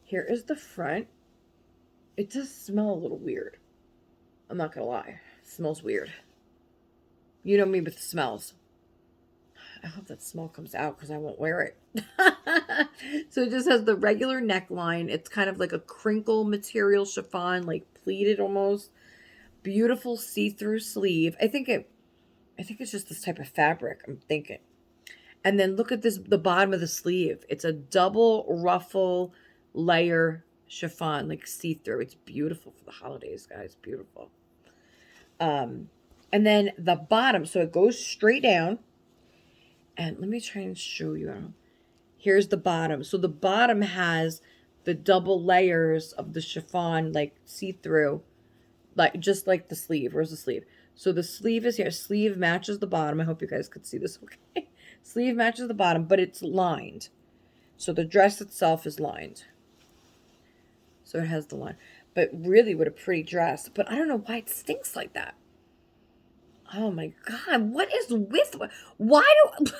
Here is the front. It does smell a little weird. I'm not going to lie. smells weird. You know me with the smells. I hope that smell comes out because I won't wear it. So it just has the regular neckline. It's kind of like a crinkle material chiffon, like pleated almost. Beautiful see-through sleeve. I think it's just this type of fabric, I'm thinking. And then look at this, the bottom of the sleeve. It's a double ruffle layer chiffon, like see-through. It's beautiful for the holidays, guys. Beautiful. And then the bottom, so it goes straight down. And let me try and show you. Here's the bottom. So the bottom has the double layers of the chiffon, like see-through, like just like the sleeve. Where's the sleeve? So the sleeve is here. Sleeve matches the bottom. I hope you guys could see this okay. Sleeve matches the bottom, but it's lined. So the dress itself is lined. So it has the line. But really, what a pretty dress. But I don't know why it stinks like that. Oh my God, what is with, why do,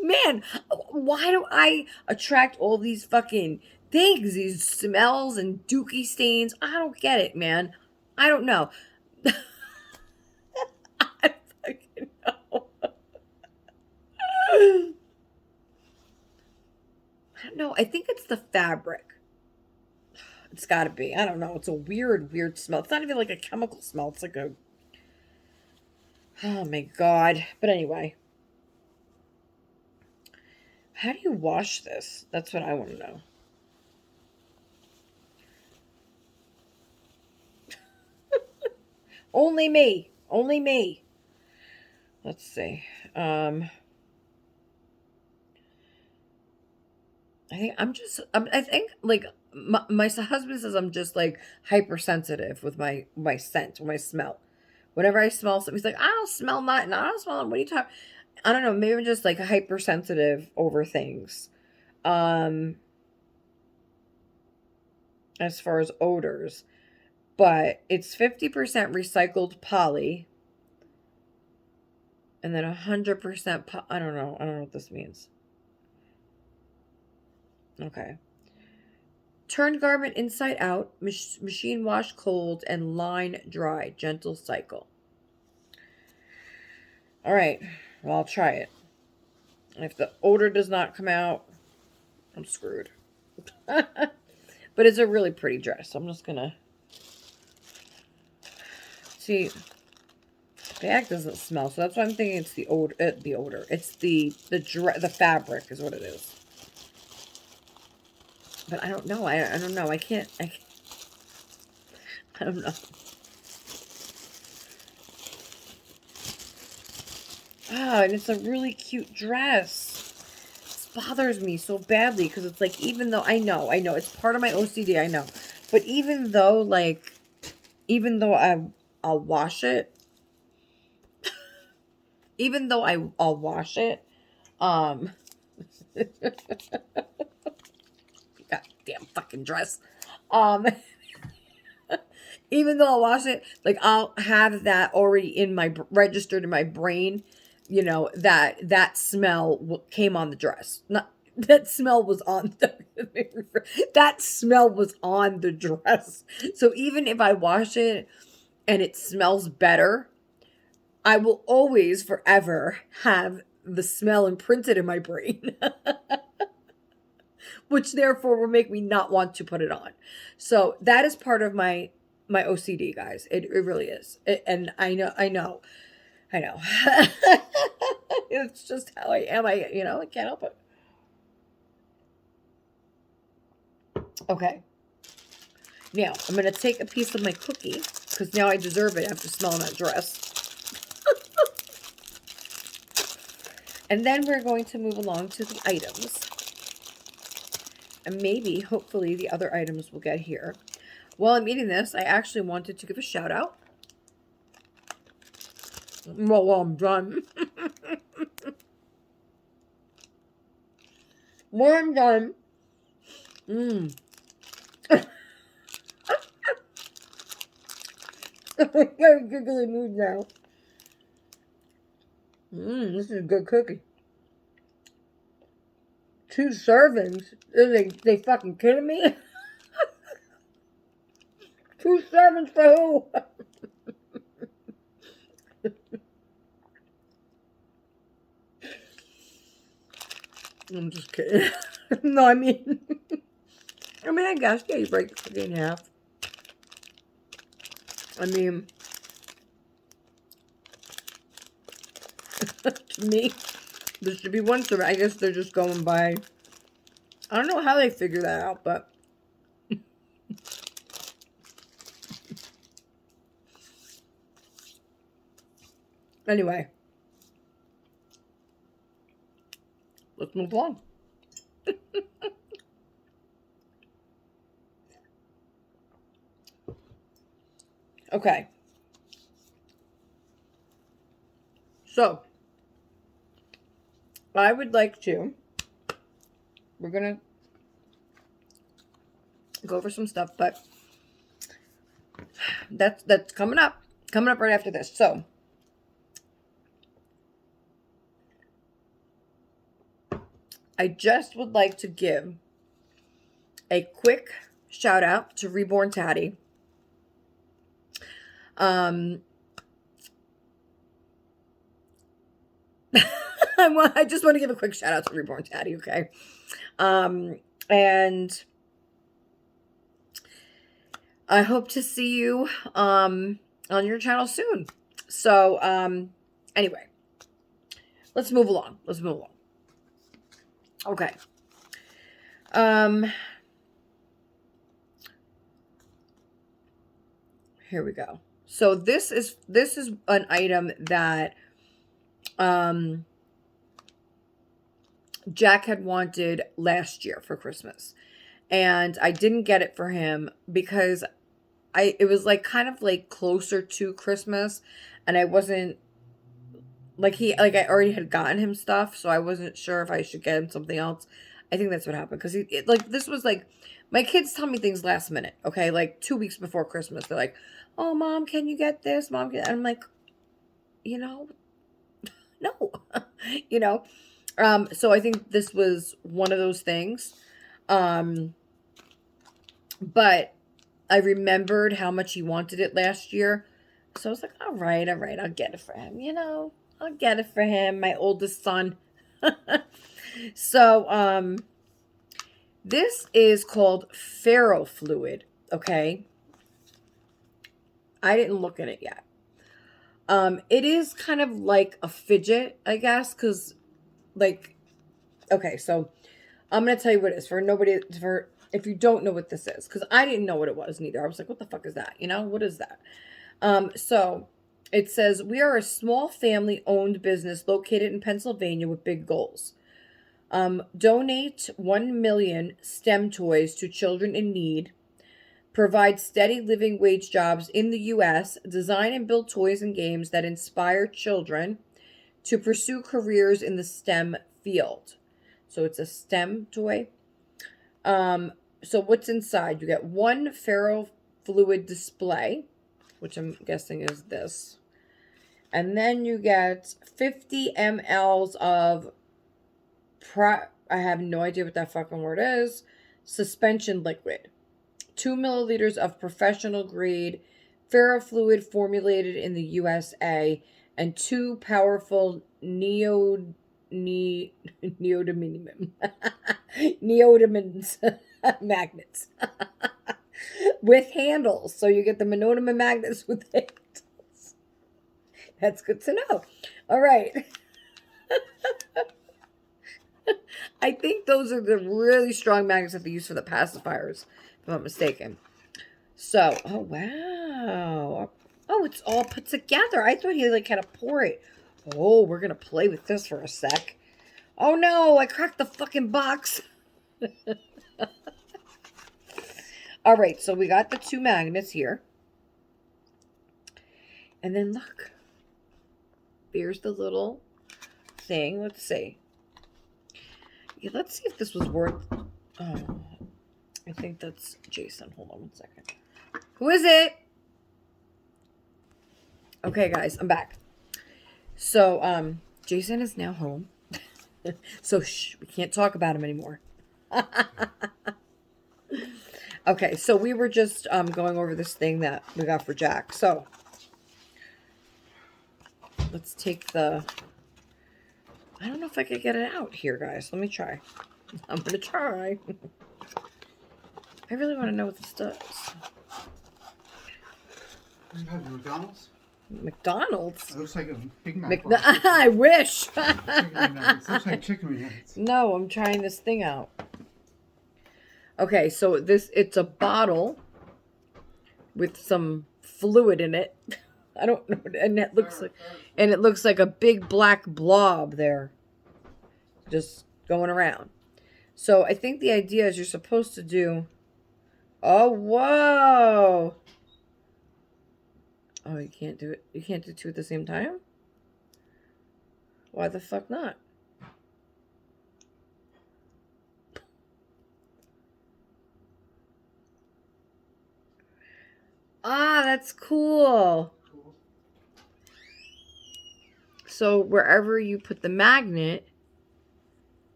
man, why do I attract all these fucking things, these smells and dookie stains? I don't get it, man. I don't know. I fucking know. I don't know. I think it's the fabric. It's gotta be. I don't know. It's a weird, weird smell. It's not even like a chemical smell. It's like a, oh my God. But anyway. How do you wash this? That's what I want to know. Only me. Only me. Let's see. I think like my husband says I'm just like hypersensitive with my scent, my smell. Whenever I smell something, he's like, I don't smell nothing. I don't smell. What are you talking? I don't know. Maybe I'm just like hypersensitive over things. As far as odors, but it's 50% recycled poly, and then 100%. I don't know. I don't know what this means. Okay. Turn garment inside out, machine wash cold, and line dry. Gentle cycle. All right. Well, I'll try it. If the odor does not come out, I'm screwed. But it's a really pretty dress. So I'm just going to... See, the bag doesn't smell, so that's why I'm thinking it's the odor. It's the fabric is what it is. But I don't know. I don't know. I don't know. Ah, and it's a really cute dress. This bothers me so badly because it's like, even though I know it's part of my OCD, I know. But even though I'll wash it, goddamn fucking dress. Even though I'll wash it, like I'll have that already in my registered in my brain, that smell came on the dress. Not that smell was on that smell was on the dress. So even if I wash it and it smells better, I will always forever have the smell imprinted in my brain. Which therefore will make me not want to put it on. So that is part of my OCD, guys. It really is. And I know. It's just how I am. I can't help it. Okay. Now, I'm going to take a piece of my cookie because now I deserve it after smelling that dress. And then we're going to move along to the items. And maybe, hopefully, the other items will get here. While I'm eating this, I actually wanted to give a shout out. Well, while I'm done. While I'm done. I'm in a giggly mood now. This is a good cookie. 2 servings? Are they fucking kidding me? 2 servings for who? I'm just kidding. No, I mean, I guess, yeah, you break the cookie in half. I mean, to me, there should be one serving. I guess they're just going by, I don't know how they figure that out, but anyway, let's move along. Okay. So, I would like to, we're going to go over some stuff, but that's coming up right after this. So, I just would like to give a quick shout out to Reborn Tatty. I just want to give a quick shout out to Reborn Tatty, okay? And I hope to see you on your channel soon. So, anyway, let's move along. Okay. Here we go. So this is an item that Jack had wanted last year for Christmas. And I didn't get it for him because it was like kind of like closer to Christmas, and I wasn't like I already had gotten him stuff, so I wasn't sure if I should get him something else. I think that's what happened because this was like, my kids tell me things last minute, okay? Like 2 weeks before Christmas, they're like, "Oh, Mom, can you get this? Mom, and I'm like, no, So I think this was one of those things, but I remembered how much he wanted it last year, so I was like, all right, I'll get it for him. I'll get it for him, my oldest son. So, this is called ferrofluid, okay? I didn't look at it yet. It is kind of like a fidget, I guess, because, like, okay, so I'm going to tell you what it is if you don't know what this is, because I didn't know what it was neither. I was like, what the fuck is that? What is that? So it says, we are a small family-owned business located in Pennsylvania with big goals. Donate 1 million STEM toys to children in need. Provide steady living wage jobs in the U.S. Design and build toys and games that inspire children to pursue careers in the STEM field. So it's a STEM toy. So what's inside? You get one ferrofluid display, which I'm guessing is this. And then you get 50 mLs of I have no idea what that fucking word is. Suspension liquid. 2 milliliters of professional grade ferrofluid formulated in the USA, and 2 powerful neodymium magnets with handles. So you get the monodium magnets with handles. That's good to know. All right. I think those are the really strong magnets that they use for the pacifiers, if I'm not mistaken. So, oh wow. Oh, it's all put together. I thought he like had to pour it. Oh, we're going to play with this for a sec. Oh no, I cracked the fucking box. All right, so we got the 2 magnets here. And then look. There's the little thing. Let's see. Yeah, let's see if this was worth... Oh, I think that's Jason. Hold on 1 second. Who is it? Okay, guys, I'm back. So, Jason is now home. So, shh, we can't talk about him anymore. Okay, so we were just going over this thing that we got for Jack. So, let's take the... I don't know if I could get it out here, guys. Let me try. I'm going to try. I really want to know what this does. You have McDonald's? McDonald's? It looks like a Big Mac. I wish. It looks like chicken nuggets. No, I'm trying this thing out. Okay, so it's a bottle with some fluid in it. I don't know, and it looks like a big black blob there, just going around. So I think the idea is you're supposed to do. Oh, whoa! Oh, you can't do it. You can't do two at the same time? Why the fuck not? Ah, that's cool. So wherever you put the magnet,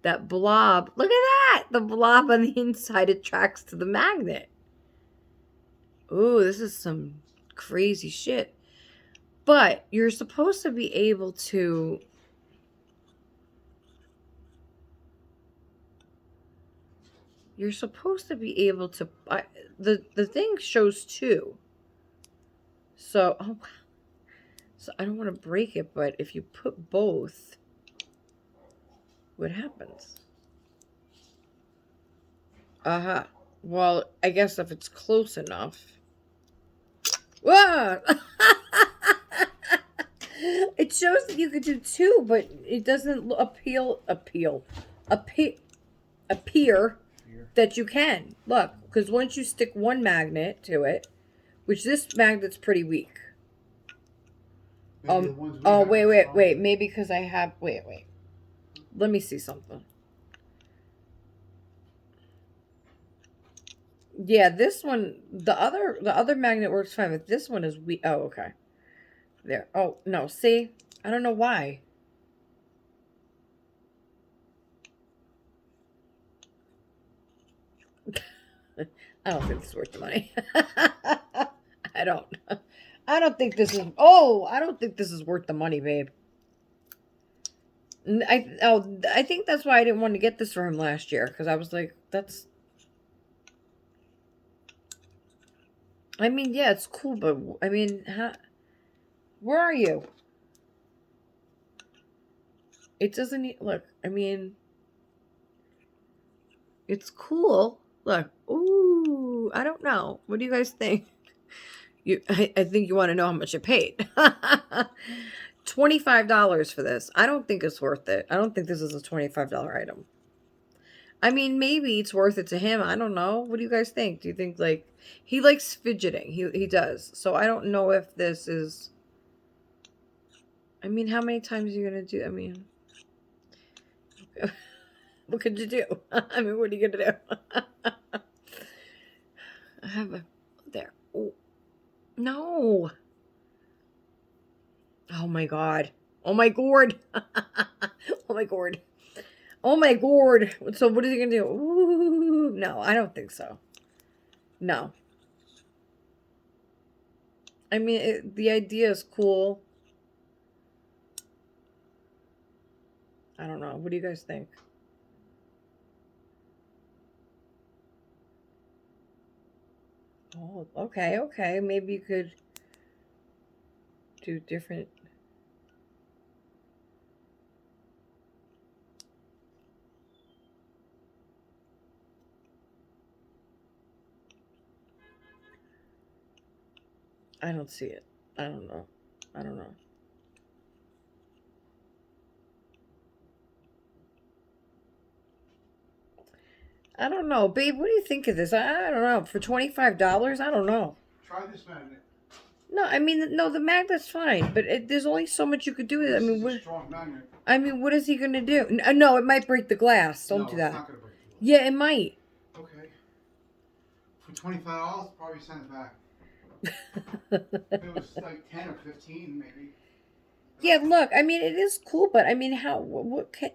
that blob, look at that! The blob on the inside attracts to the magnet. Ooh, this is some crazy shit. But you're supposed to be able to... You're supposed to be able to... the thing shows two. So, oh, so I don't want to break it, but if you put both, what happens? Uh-huh. Well, I guess if it's close enough. Whoa! It shows that you could do two, but it doesn't appear that you can. Look, because once you stick one magnet to it, which this magnet's pretty weak. Oh, wait. Maybe because I have... Wait. Let me see something. Yeah, this one... The other magnet works fine, but this one is weak. Oh, okay. There. Oh, no. See? I don't know why. I don't think this is worth the money. I don't think this is... Oh, I don't think this is worth the money, babe. I think that's why I didn't want to get this for him last year. Because I was like, that's... I mean, yeah, it's cool, but... I mean, where are you? It doesn't... Look, I mean... It's cool. Look. Ooh, I don't know. What do you guys think? I think you want to know how much you paid. $25 for this. I don't think it's worth it. I don't think this is a $25 item. I mean, maybe it's worth it to him. I don't know. What do you guys think? Do you think, like, he likes fidgeting. He does. So I don't know if this is... I mean, how many times are you going to do... I mean... What could you do? I mean, what are you going to do? I have a... There. Oh. No. Oh, my God. Oh, my gourd. Oh, my gourd. Oh, my gourd. So what is he going to do? Ooh, no, I don't think so. No. I mean, the idea is cool. I don't know. What do you guys think? Oh, okay. Maybe you could do different. I don't see it. I don't know. I don't know, babe. What do you think of this? I don't know. For $25, I don't know. Try this magnet. No, I mean, no, the magnet's fine, but there's only so much you could do with it. I mean, a strong magnet. I mean, what is he gonna do? No, it might break the glass. Don't do that. It's not gonna break the glass. Yeah, it might. Okay. For $25, probably send it back. If it was like 10 or 15, maybe. Yeah, look. I mean, it is cool, but I mean, how? What can?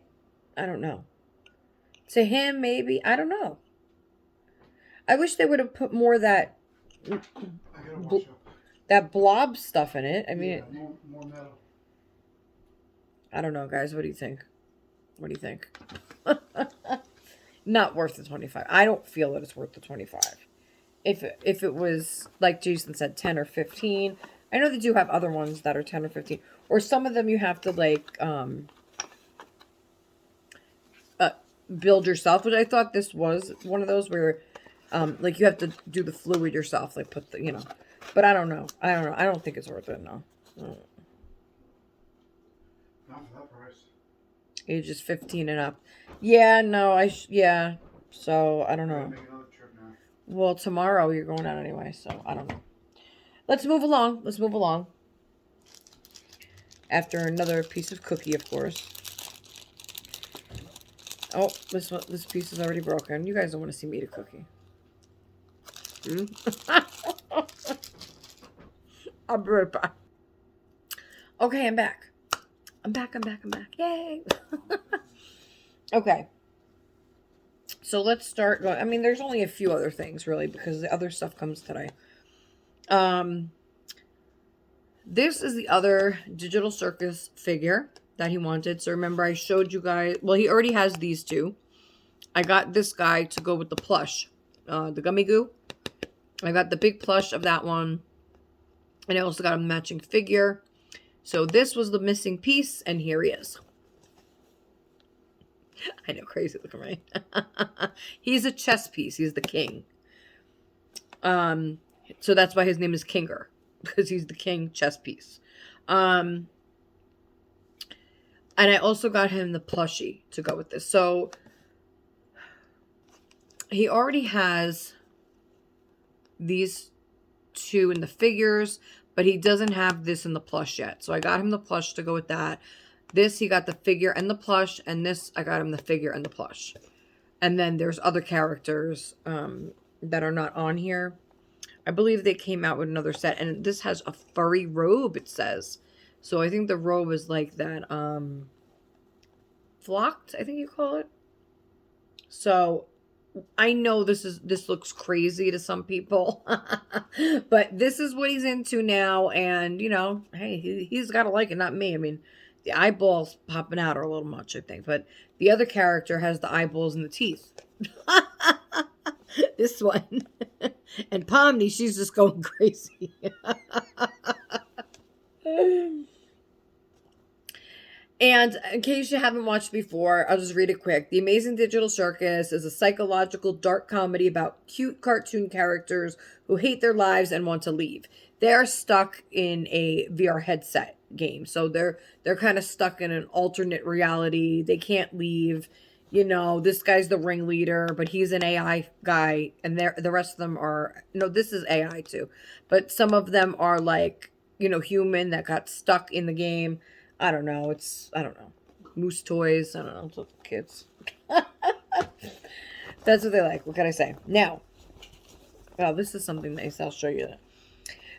I don't know. To him, maybe. I don't know. I wish they would have put more of that... I gotta wash up. That blob stuff in it. I mean... Yeah, more metal. I don't know, guys. What do you think? What do you think? Not worth the 25. I don't feel that it's worth the 25. If it was, like Jason said, 10 or 15. I know they do have other ones that are 10 or 15. Or some of them you have to, like, build yourself. Which I thought this was one of those where, like, you have to do the fluid yourself. Like, put the, you know. But I don't know. I don't know. I don't think it's worth it, no. Not for that price. Ages 15 and up. Yeah, no, yeah. So, I don't know. Make another trip now. Well, tomorrow you're going out anyway, so I don't know. Let's move along. Let's move along. After another piece of cookie, of course. Oh, this piece is already broken. You guys don't want to see me eat a cookie. I'll be right back. Okay, I'm back. I'm back. Yay! Okay. So let's start going. I mean, there's only a few other things, really, because the other stuff comes today. This is the other Digital Circus figure that he wanted. So remember, I showed you guys. Well, he already has these two. I got this guy to go with the plush, the gummy goo. I got the big plush of that one. And I also got a matching figure. So this was the missing piece, and here he is. I know, crazy looking, right? He's a chess piece. He's the king. So that's why his name is Kinger, because he's the king chess piece. And I also got him the plushie to go with this. So he already has these two in the figures, but he doesn't have this in the plush yet. So I got him the plush to go with that. This, he got the figure and the plush. And this, I got him the figure and the plush. And then there's other characters that are not on here. I believe they came out with another set. And this has a furry robe, it says. So I think the robe is like that flocked, I think you call it. So I know this looks crazy to some people. But this is what he's into now. And, you know, hey, he's got to like it, not me. I mean, the eyeballs popping out are a little much, I think. But the other character has the eyeballs and the teeth. This one. And Pomni, she's just going crazy. And in case you haven't watched before, I'll just read it quick. The Amazing Digital Circus is a psychological dark comedy about cute cartoon characters who hate their lives and want to leave. They're stuck in a VR headset game. So they're kind of stuck in an alternate reality. They can't leave. You know, this guy's the ringleader, but he's an AI guy. And the rest of them are... No, this is AI too. But some of them are like, you know, human that got stuck in the game. I don't know. I don't know. Moose toys. I don't know. It's what the kids. That's what they like. What can I say? Now, well, this is something nice. I'll show you that.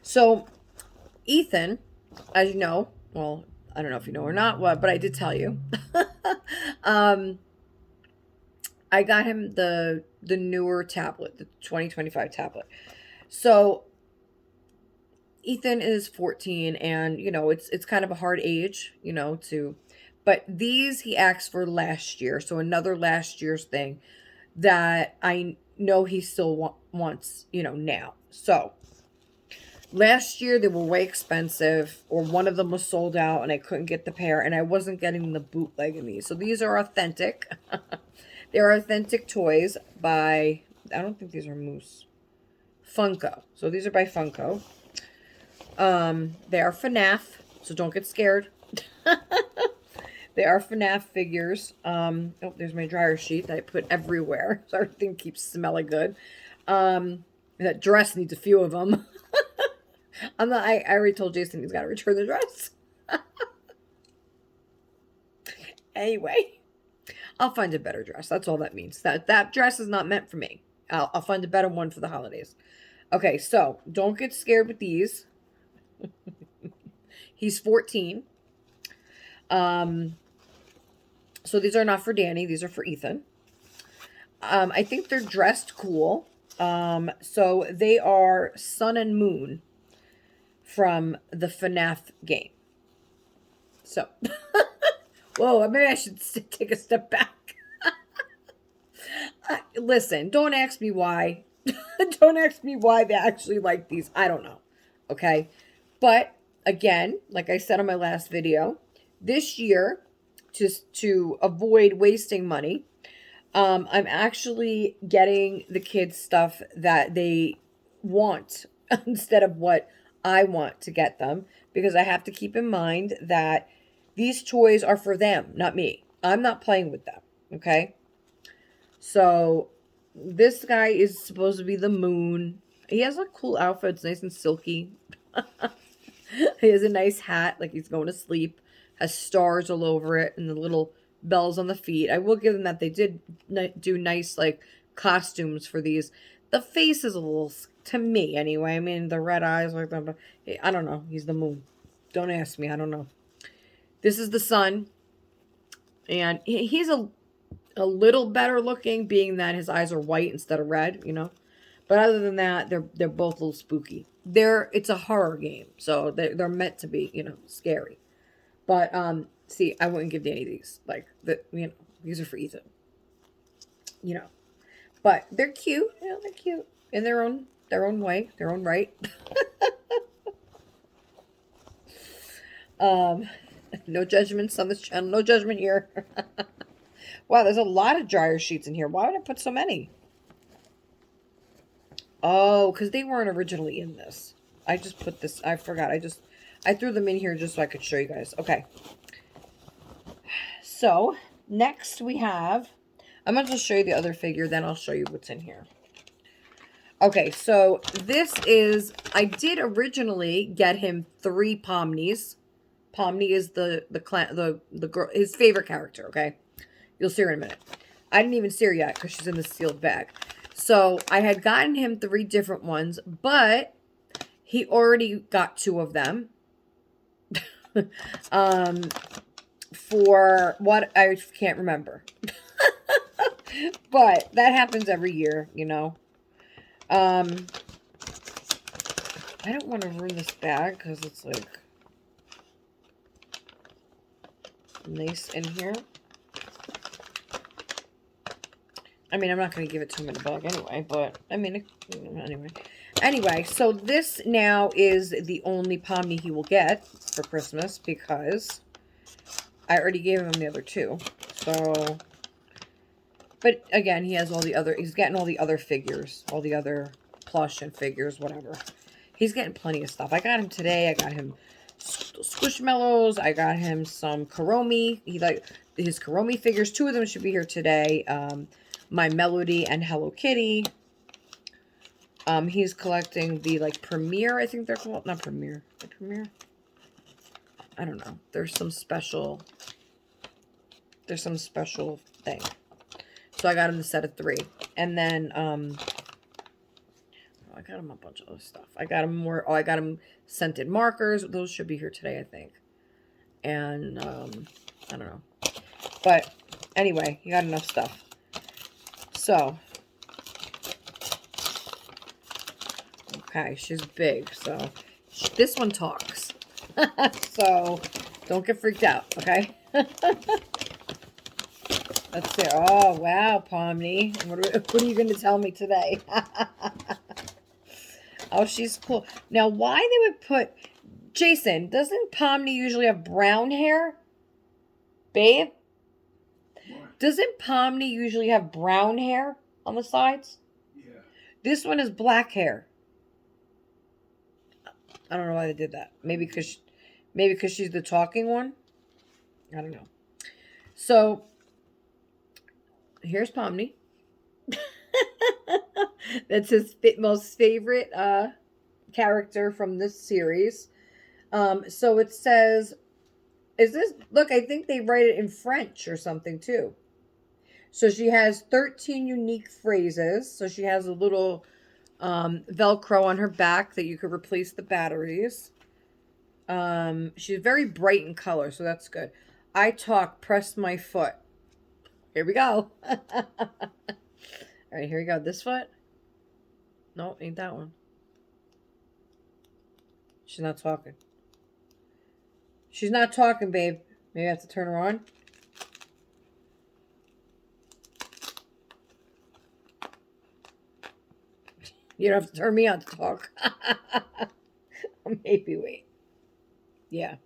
So, Ethan, as you know, well, I don't know if you know or not, but I did tell you. I got him the newer tablet, the 2025 tablet. So, Ethan is 14, and, you know, it's kind of a hard age, you know, but these he asked for last year, so another last year's thing that I know he still wants, you know, now. So, last year they were way expensive, or one of them was sold out, and I couldn't get the pair, and I wasn't getting the bootleg in these. So, these are authentic. They're authentic toys by, I don't think these are Moose. Funko. So, these are by Funko. They are FNAF, so don't get scared. They are FNAF figures. Oh, there's my dryer sheet that I put everywhere, so everything keeps smelling good. That dress needs a few of them. I already told Jason he's got to return the dress. Anyway, I'll find a better dress. That's all that means. That dress is not meant for me. I'll find a better one for the holidays. Okay, so don't get scared with these. He's 14. So these are not for Danny. These are for Ethan. I think they're dressed cool. So they are Sun and Moon from the FNAF game. So Whoa, maybe I should take a step back. Listen, don't ask me why. Don't ask me why they actually like these. I don't know. Okay. But again, like I said on my last video, this year, just to avoid wasting money, I'm actually getting the kids stuff that they want instead of what I want to get them, because I have to keep in mind that these toys are for them, not me. I'm not playing with them. Okay. So this guy is supposed to be the moon. He has a cool outfit. It's nice and silky. He has a nice hat, like he's going to sleep. Has stars all over it and the little bells on the feet. I will give them that they did do nice like costumes for these. The face is a little, to me anyway. I mean, the red eyes like that, but I don't know. He's the moon. Don't ask me. I don't know. This is the sun, and he's a little better looking, being that his eyes are white instead of red, you know. But other than that, they're both a little spooky. It's a horror game, so they're meant to be, you know, scary. But see, I wouldn't give Danny these. Like these are for Ethan. You know. But they're cute. You know, they're cute in their own way, their own right. No judgments on this channel. No judgment here. Wow, there's a lot of dryer sheets in here. Why would I put so many? Oh, because they weren't originally in this. I just put this. I forgot. I threw them in here just so I could show you guys. Okay. So, next we have... I'm going to just show you the other figure, then I'll show you what's in here. Okay, so this is... I did originally get him 3 Pomnies. Pomni is the girl, his favorite character, okay? You'll see her in a minute. I didn't even see her yet because she's in the sealed bag. So I had gotten him 3 different ones, but he already got 2 of them. For what I can't remember. But that happens every year, you know. I don't want to ruin this bag because it's like nice in here. I mean, I'm not going to give it to him in a bag anyway, but, I mean, anyway. Anyway, so this now is the only Pomni he will get for Christmas because I already gave him the other 2. So, but again, he has all the other, he's getting all the other figures, all the other plush and figures, whatever. He's getting plenty of stuff. I got him today. I got him Squishmallows. I got him some Kuromi. He like his Kuromi figures. 2 of them should be here today. My Melody and Hello Kitty. He's collecting the like Premiere, I think they're called. Not Premiere. The Premiere? I don't know. There's some special thing. So I got him the set of 3. And then I got him a bunch of other stuff. I got him more. Oh, I got him scented markers. Those should be here today, I think. And I don't know. But anyway, you got enough stuff. So, okay, she's big, so this one talks. So, don't get freaked out, okay? Let's see. Oh, wow, Pomni. What are you going to tell me today? Oh, she's cool. Now, why they would put... Jason, doesn't Pomni usually have brown hair? Babe? Doesn't Pomni usually have brown hair on the sides? Yeah. This one is black hair. I don't know why they did that. Maybe because she's the talking one. I don't know. So here's Pomni. That's his most favorite character from this series. So it says, is this? Look, I think they write it in French or something too. So she has 13 unique phrases. So she has a little Velcro on her back that you could replace the batteries. She's very bright in color, so that's good. I talk, press my foot. Here we go. All right, here we go. This foot? No, ain't that one. She's not talking. She's not talking, babe. Maybe I have to turn her on. You don't have to turn me on to talk. Or maybe wait. Yeah.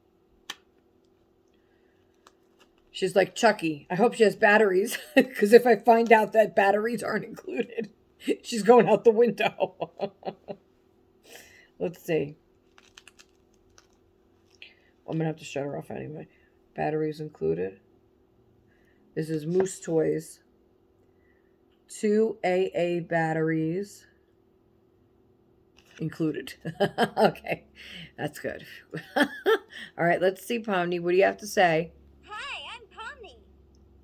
She's like, Chucky, I hope she has batteries. Because if I find out that batteries aren't included, she's going out the window. Let's see. I'm going to have to shut her off anyway. Batteries included. This is Moose Toys. 2 AA batteries included. Okay, that's good. All right, let's see, Pomni. What do you have to say? Hi, I'm Pomni.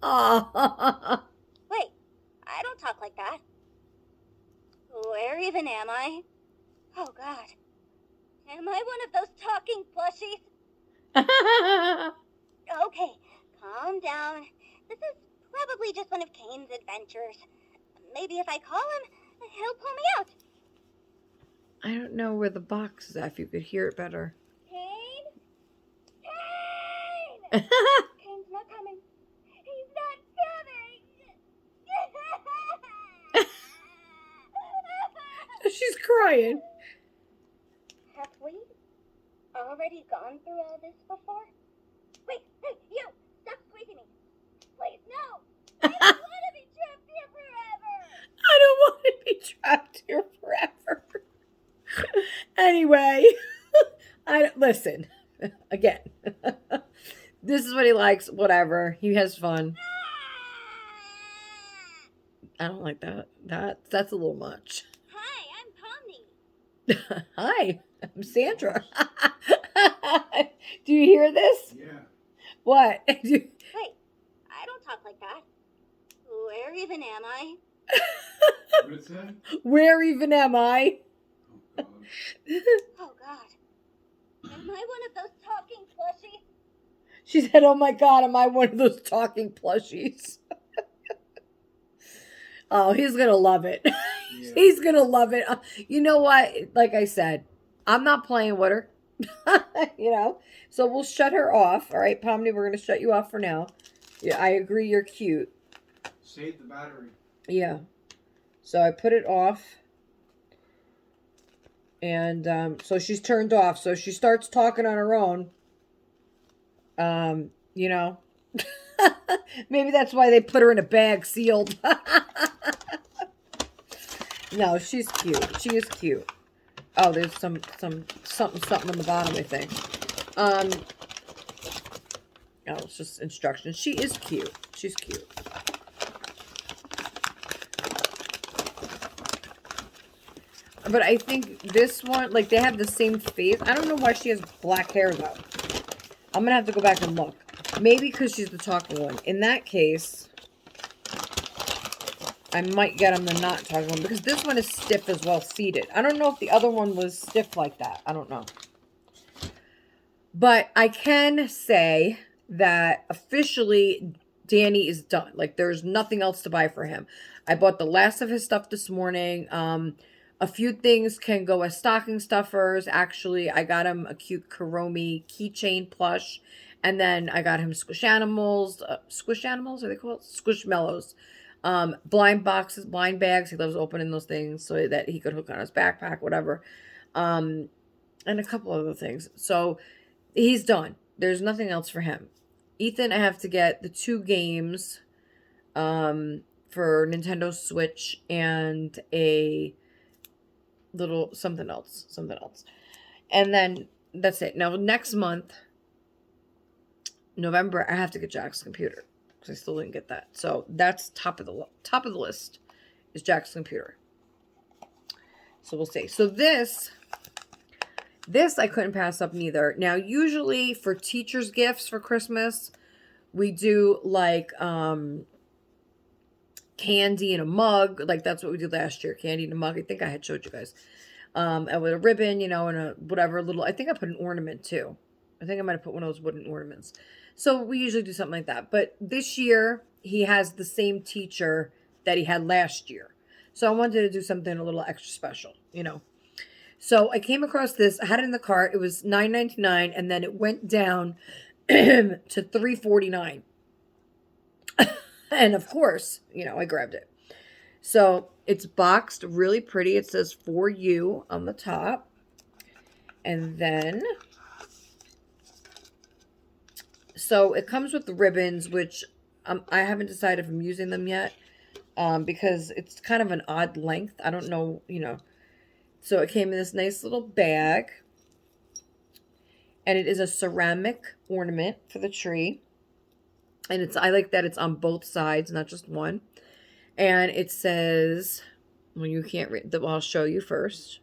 Oh, Wait, I don't talk like that. Where even am I? Oh, God. Am I one of those talking plushies? Okay, calm down. This is probably just one of Kane's adventures. Maybe if I call him, he'll pull me out. I don't know where the box is at. If you could hear it better. Kane? Kane! Kane's not coming. He's not coming! She's crying. Have we already gone through all this before? Wait, hey, you! Stop squeezing me! Please, no! I don't want to be trapped here forever! I don't want to be trapped here forever. Anyway, listen again. This is what he likes. Whatever, he has fun. I don't like that. That's a little much. Hi, I'm Pomni. Hi, I'm Sandra. Do you hear this? Yeah. What? Wait, I don't talk like that. Where even am I? What did it say? Where even am I? Oh, God. Oh, God. Am I one of those talking plushies? She said, "Oh my God, am I one of those talking plushies?" Oh, he's gonna love it. Yeah. He's gonna love it. You know what? Like I said, I'm not playing with her. You know, so we'll shut her off. All right, Pomni, we're gonna shut you off for now. Yeah, I agree. You're cute. Save the battery. Yeah. So I put it off. And so she's turned off. So she starts talking on her own. You know. Maybe that's why they put her in a bag sealed. No, she's cute. She is cute. Oh, there's something on the bottom, I think. Oh, it's just instructions. She is cute. She's cute. But I think this one, like, they have the same face. I don't know why she has black hair, though. I'm gonna have to go back and look. Maybe because she's the talking one. In that case, I might get them the not talking one. Because this one is stiff as well seated. I don't know if the other one was stiff like that. I don't know. But I can say that officially Danny is done. Like, there's nothing else to buy for him. I bought the last of his stuff this morning. A few things can go as stocking stuffers. Actually, I got him a cute Kuromi keychain plush. And then I got him Squishanimals. Squishanimals, are they called? Squishmallows. Blind boxes, blind bags. He loves opening those things so that he could hook on his backpack, whatever. And a couple other things. So he's done. There's nothing else for him. Ethan, I have to get the 2 games for Nintendo Switch and a little something else. And then that's it. Now next month, November, I have to get Jack's computer because I still didn't get that. So that's top of the list is Jack's computer. So we'll see. So this I couldn't pass up neither. Now, usually for teachers' gifts for Christmas, we do like candy in a mug. Like, that's what we did last year. Candy in a mug. I think I had showed you guys. And with a ribbon, you know, and a whatever little, I think I put an ornament too. I think I might have put one of those wooden ornaments. So we usually do something like that. But this year, he has the same teacher that he had last year. So I wanted to do something a little extra special, you know. So I came across this. I had it in the cart. It was $9.99, and then it went down to $3.49. And of course, you know, I grabbed it. So it's boxed really pretty. It says "For You" on the top. And then, so it comes with the ribbons, which I haven't decided if I'm using them yet, because it's kind of an odd length. I don't know, So it came in this nice little bag. And it is a ceramic ornament for the tree. And I like that it's on both sides, not just one. And it says, well, you can't read, I'll show you first.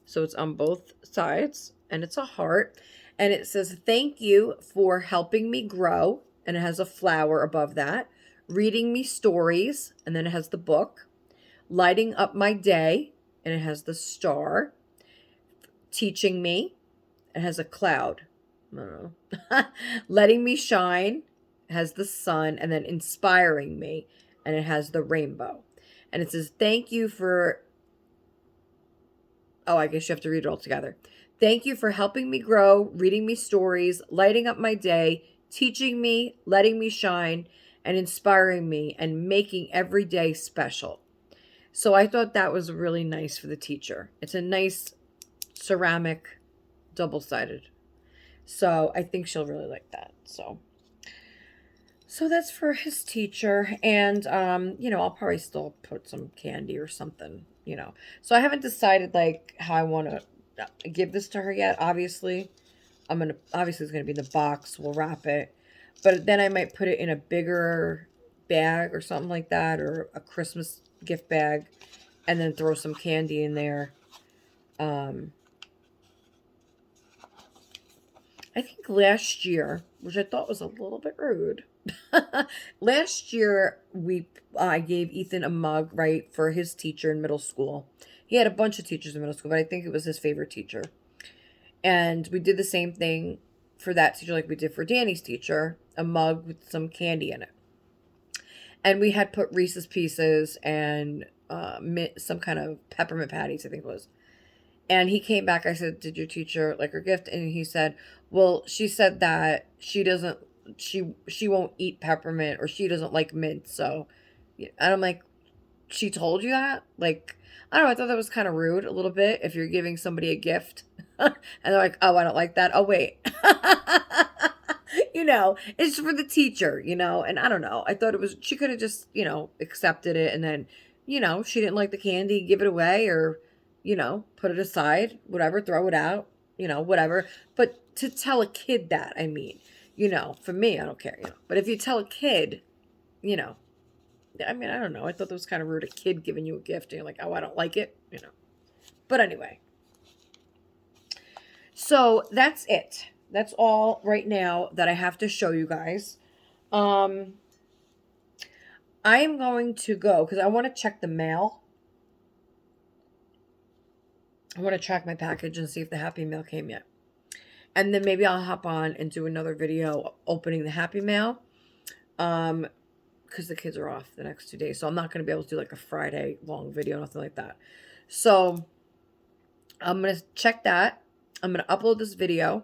So it's on both sides, and it's a heart. And it says, "Thank you for helping me grow." And it has a flower above that. "Reading me stories." And then it has the book. "Lighting up my day." And it has the star. "Teaching me." It has a cloud. I don't know. "Letting me shine." It has the sun. And then "Inspiring me." And it has the rainbow. And it says, "Thank you for..." Oh, I guess you have to read it all together. "Thank you for helping me grow, reading me stories, lighting up my day, teaching me, letting me shine, and inspiring me, and making every day special." So I thought that was really nice for the teacher. It's a nice ceramic, double-sided. So I think she'll really like that. So that's for his teacher. And, I'll probably still put some candy or something, So I haven't decided, like, how I want to give this to her yet. Obviously, obviously it's going to be in the box. We'll wrap it. But then I might put it in a bigger bag or something like that, or a Christmas gift bag, and then throw some candy in there. I think last year, which I thought was a little bit rude, last year I gave Ethan a mug, right, for his teacher in middle school. He had a bunch of teachers in middle school, but I think it was his favorite teacher. And we did the same thing for that teacher like we did for Danny's teacher, a mug with some candy in it. And we had put Reese's Pieces and some kind of peppermint patties, I think it was. And he came back. I said, "Did your teacher like her gift?" And he said, "Well, she said that she won't eat peppermint, or she doesn't like mint." So, and I'm like, "She told you that?" Like, I don't know. I thought that was kind of rude a little bit if you're giving somebody a gift and they're like, "Oh, I don't like that." Oh, wait. It's for the teacher, and I don't know. I thought she could have just, accepted it, and then, she didn't like the candy, give it away, or, put it aside, whatever, throw it out, whatever. But to tell a kid that, I mean, for me, I don't care, But if you tell a kid, I mean, I don't know. I thought that was kind of rude, a kid giving you a gift, and you're like, "Oh, I don't like it," But anyway. So that's it. That's all right now that I have to show you guys. I am going to go because I want to check the mail. I want to track my package and see if the Happy Mail came yet. And then maybe I'll hop on and do another video opening the Happy Mail. Because the kids are off the next 2 days. So I'm not going to be able to do like a Friday long video, nothing like that. So I'm going to check that. I'm going to upload this video.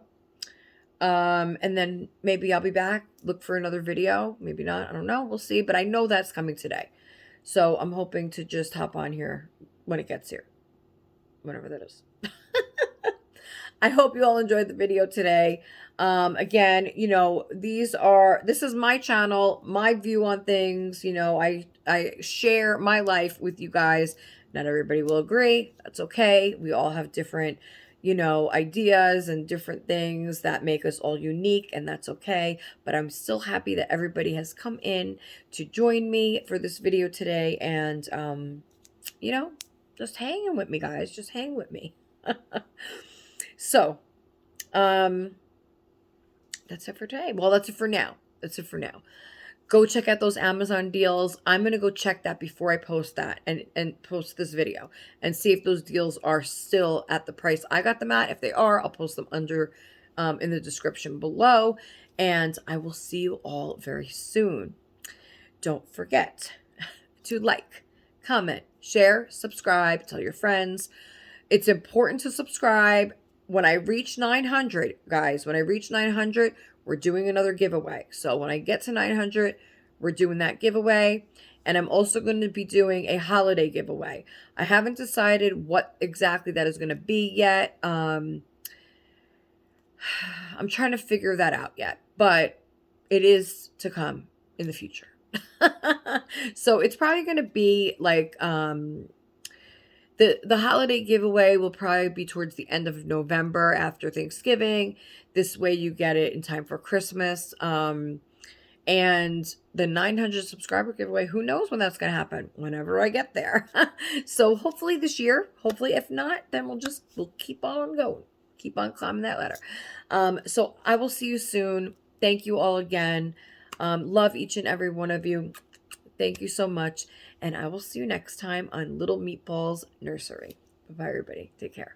And then maybe I'll be back, look for another video. Maybe not. I don't know. We'll see. But I know that's coming today. So I'm hoping to just hop on here when it gets here. Whenever that is. I hope you all enjoyed the video today. Again, this is my channel, my view on things. I share my life with you guys. Not everybody will agree. That's okay. We all have different, ideas and different things that make us all unique, and that's okay. But I'm still happy that everybody has come in to join me for this video today, and, just hanging with me, guys. Just hang with me. So, that's it for today. Well, that's it for now. Go check out those Amazon deals. I'm going to go check that before I post that and post this video and see if those deals are still at the price I got them at. If they are, I'll post them under in the description below. And I will see you all very soon. Don't forget to like, comment, share, subscribe, tell your friends. It's important to subscribe. When I reach 900, guys, we're doing another giveaway. So when I get to 900, we're doing that giveaway. And I'm also going to be doing a holiday giveaway. I haven't decided what exactly that is going to be yet. I'm trying to figure that out yet, but it is to come in the future. So it's probably going to be like the holiday giveaway will probably be towards the end of November after Thanksgiving. This way you get it in time for Christmas. And the 900 subscriber giveaway, who knows when that's going to happen? Whenever I get there. So hopefully this year. Hopefully, if not, then we'll keep on going. Keep on climbing that ladder. So I will see you soon. Thank you all again. Love each and every one of you. Thank you so much. And I will see you next time on Little Meatballs Nursery. Bye, everybody. Take care.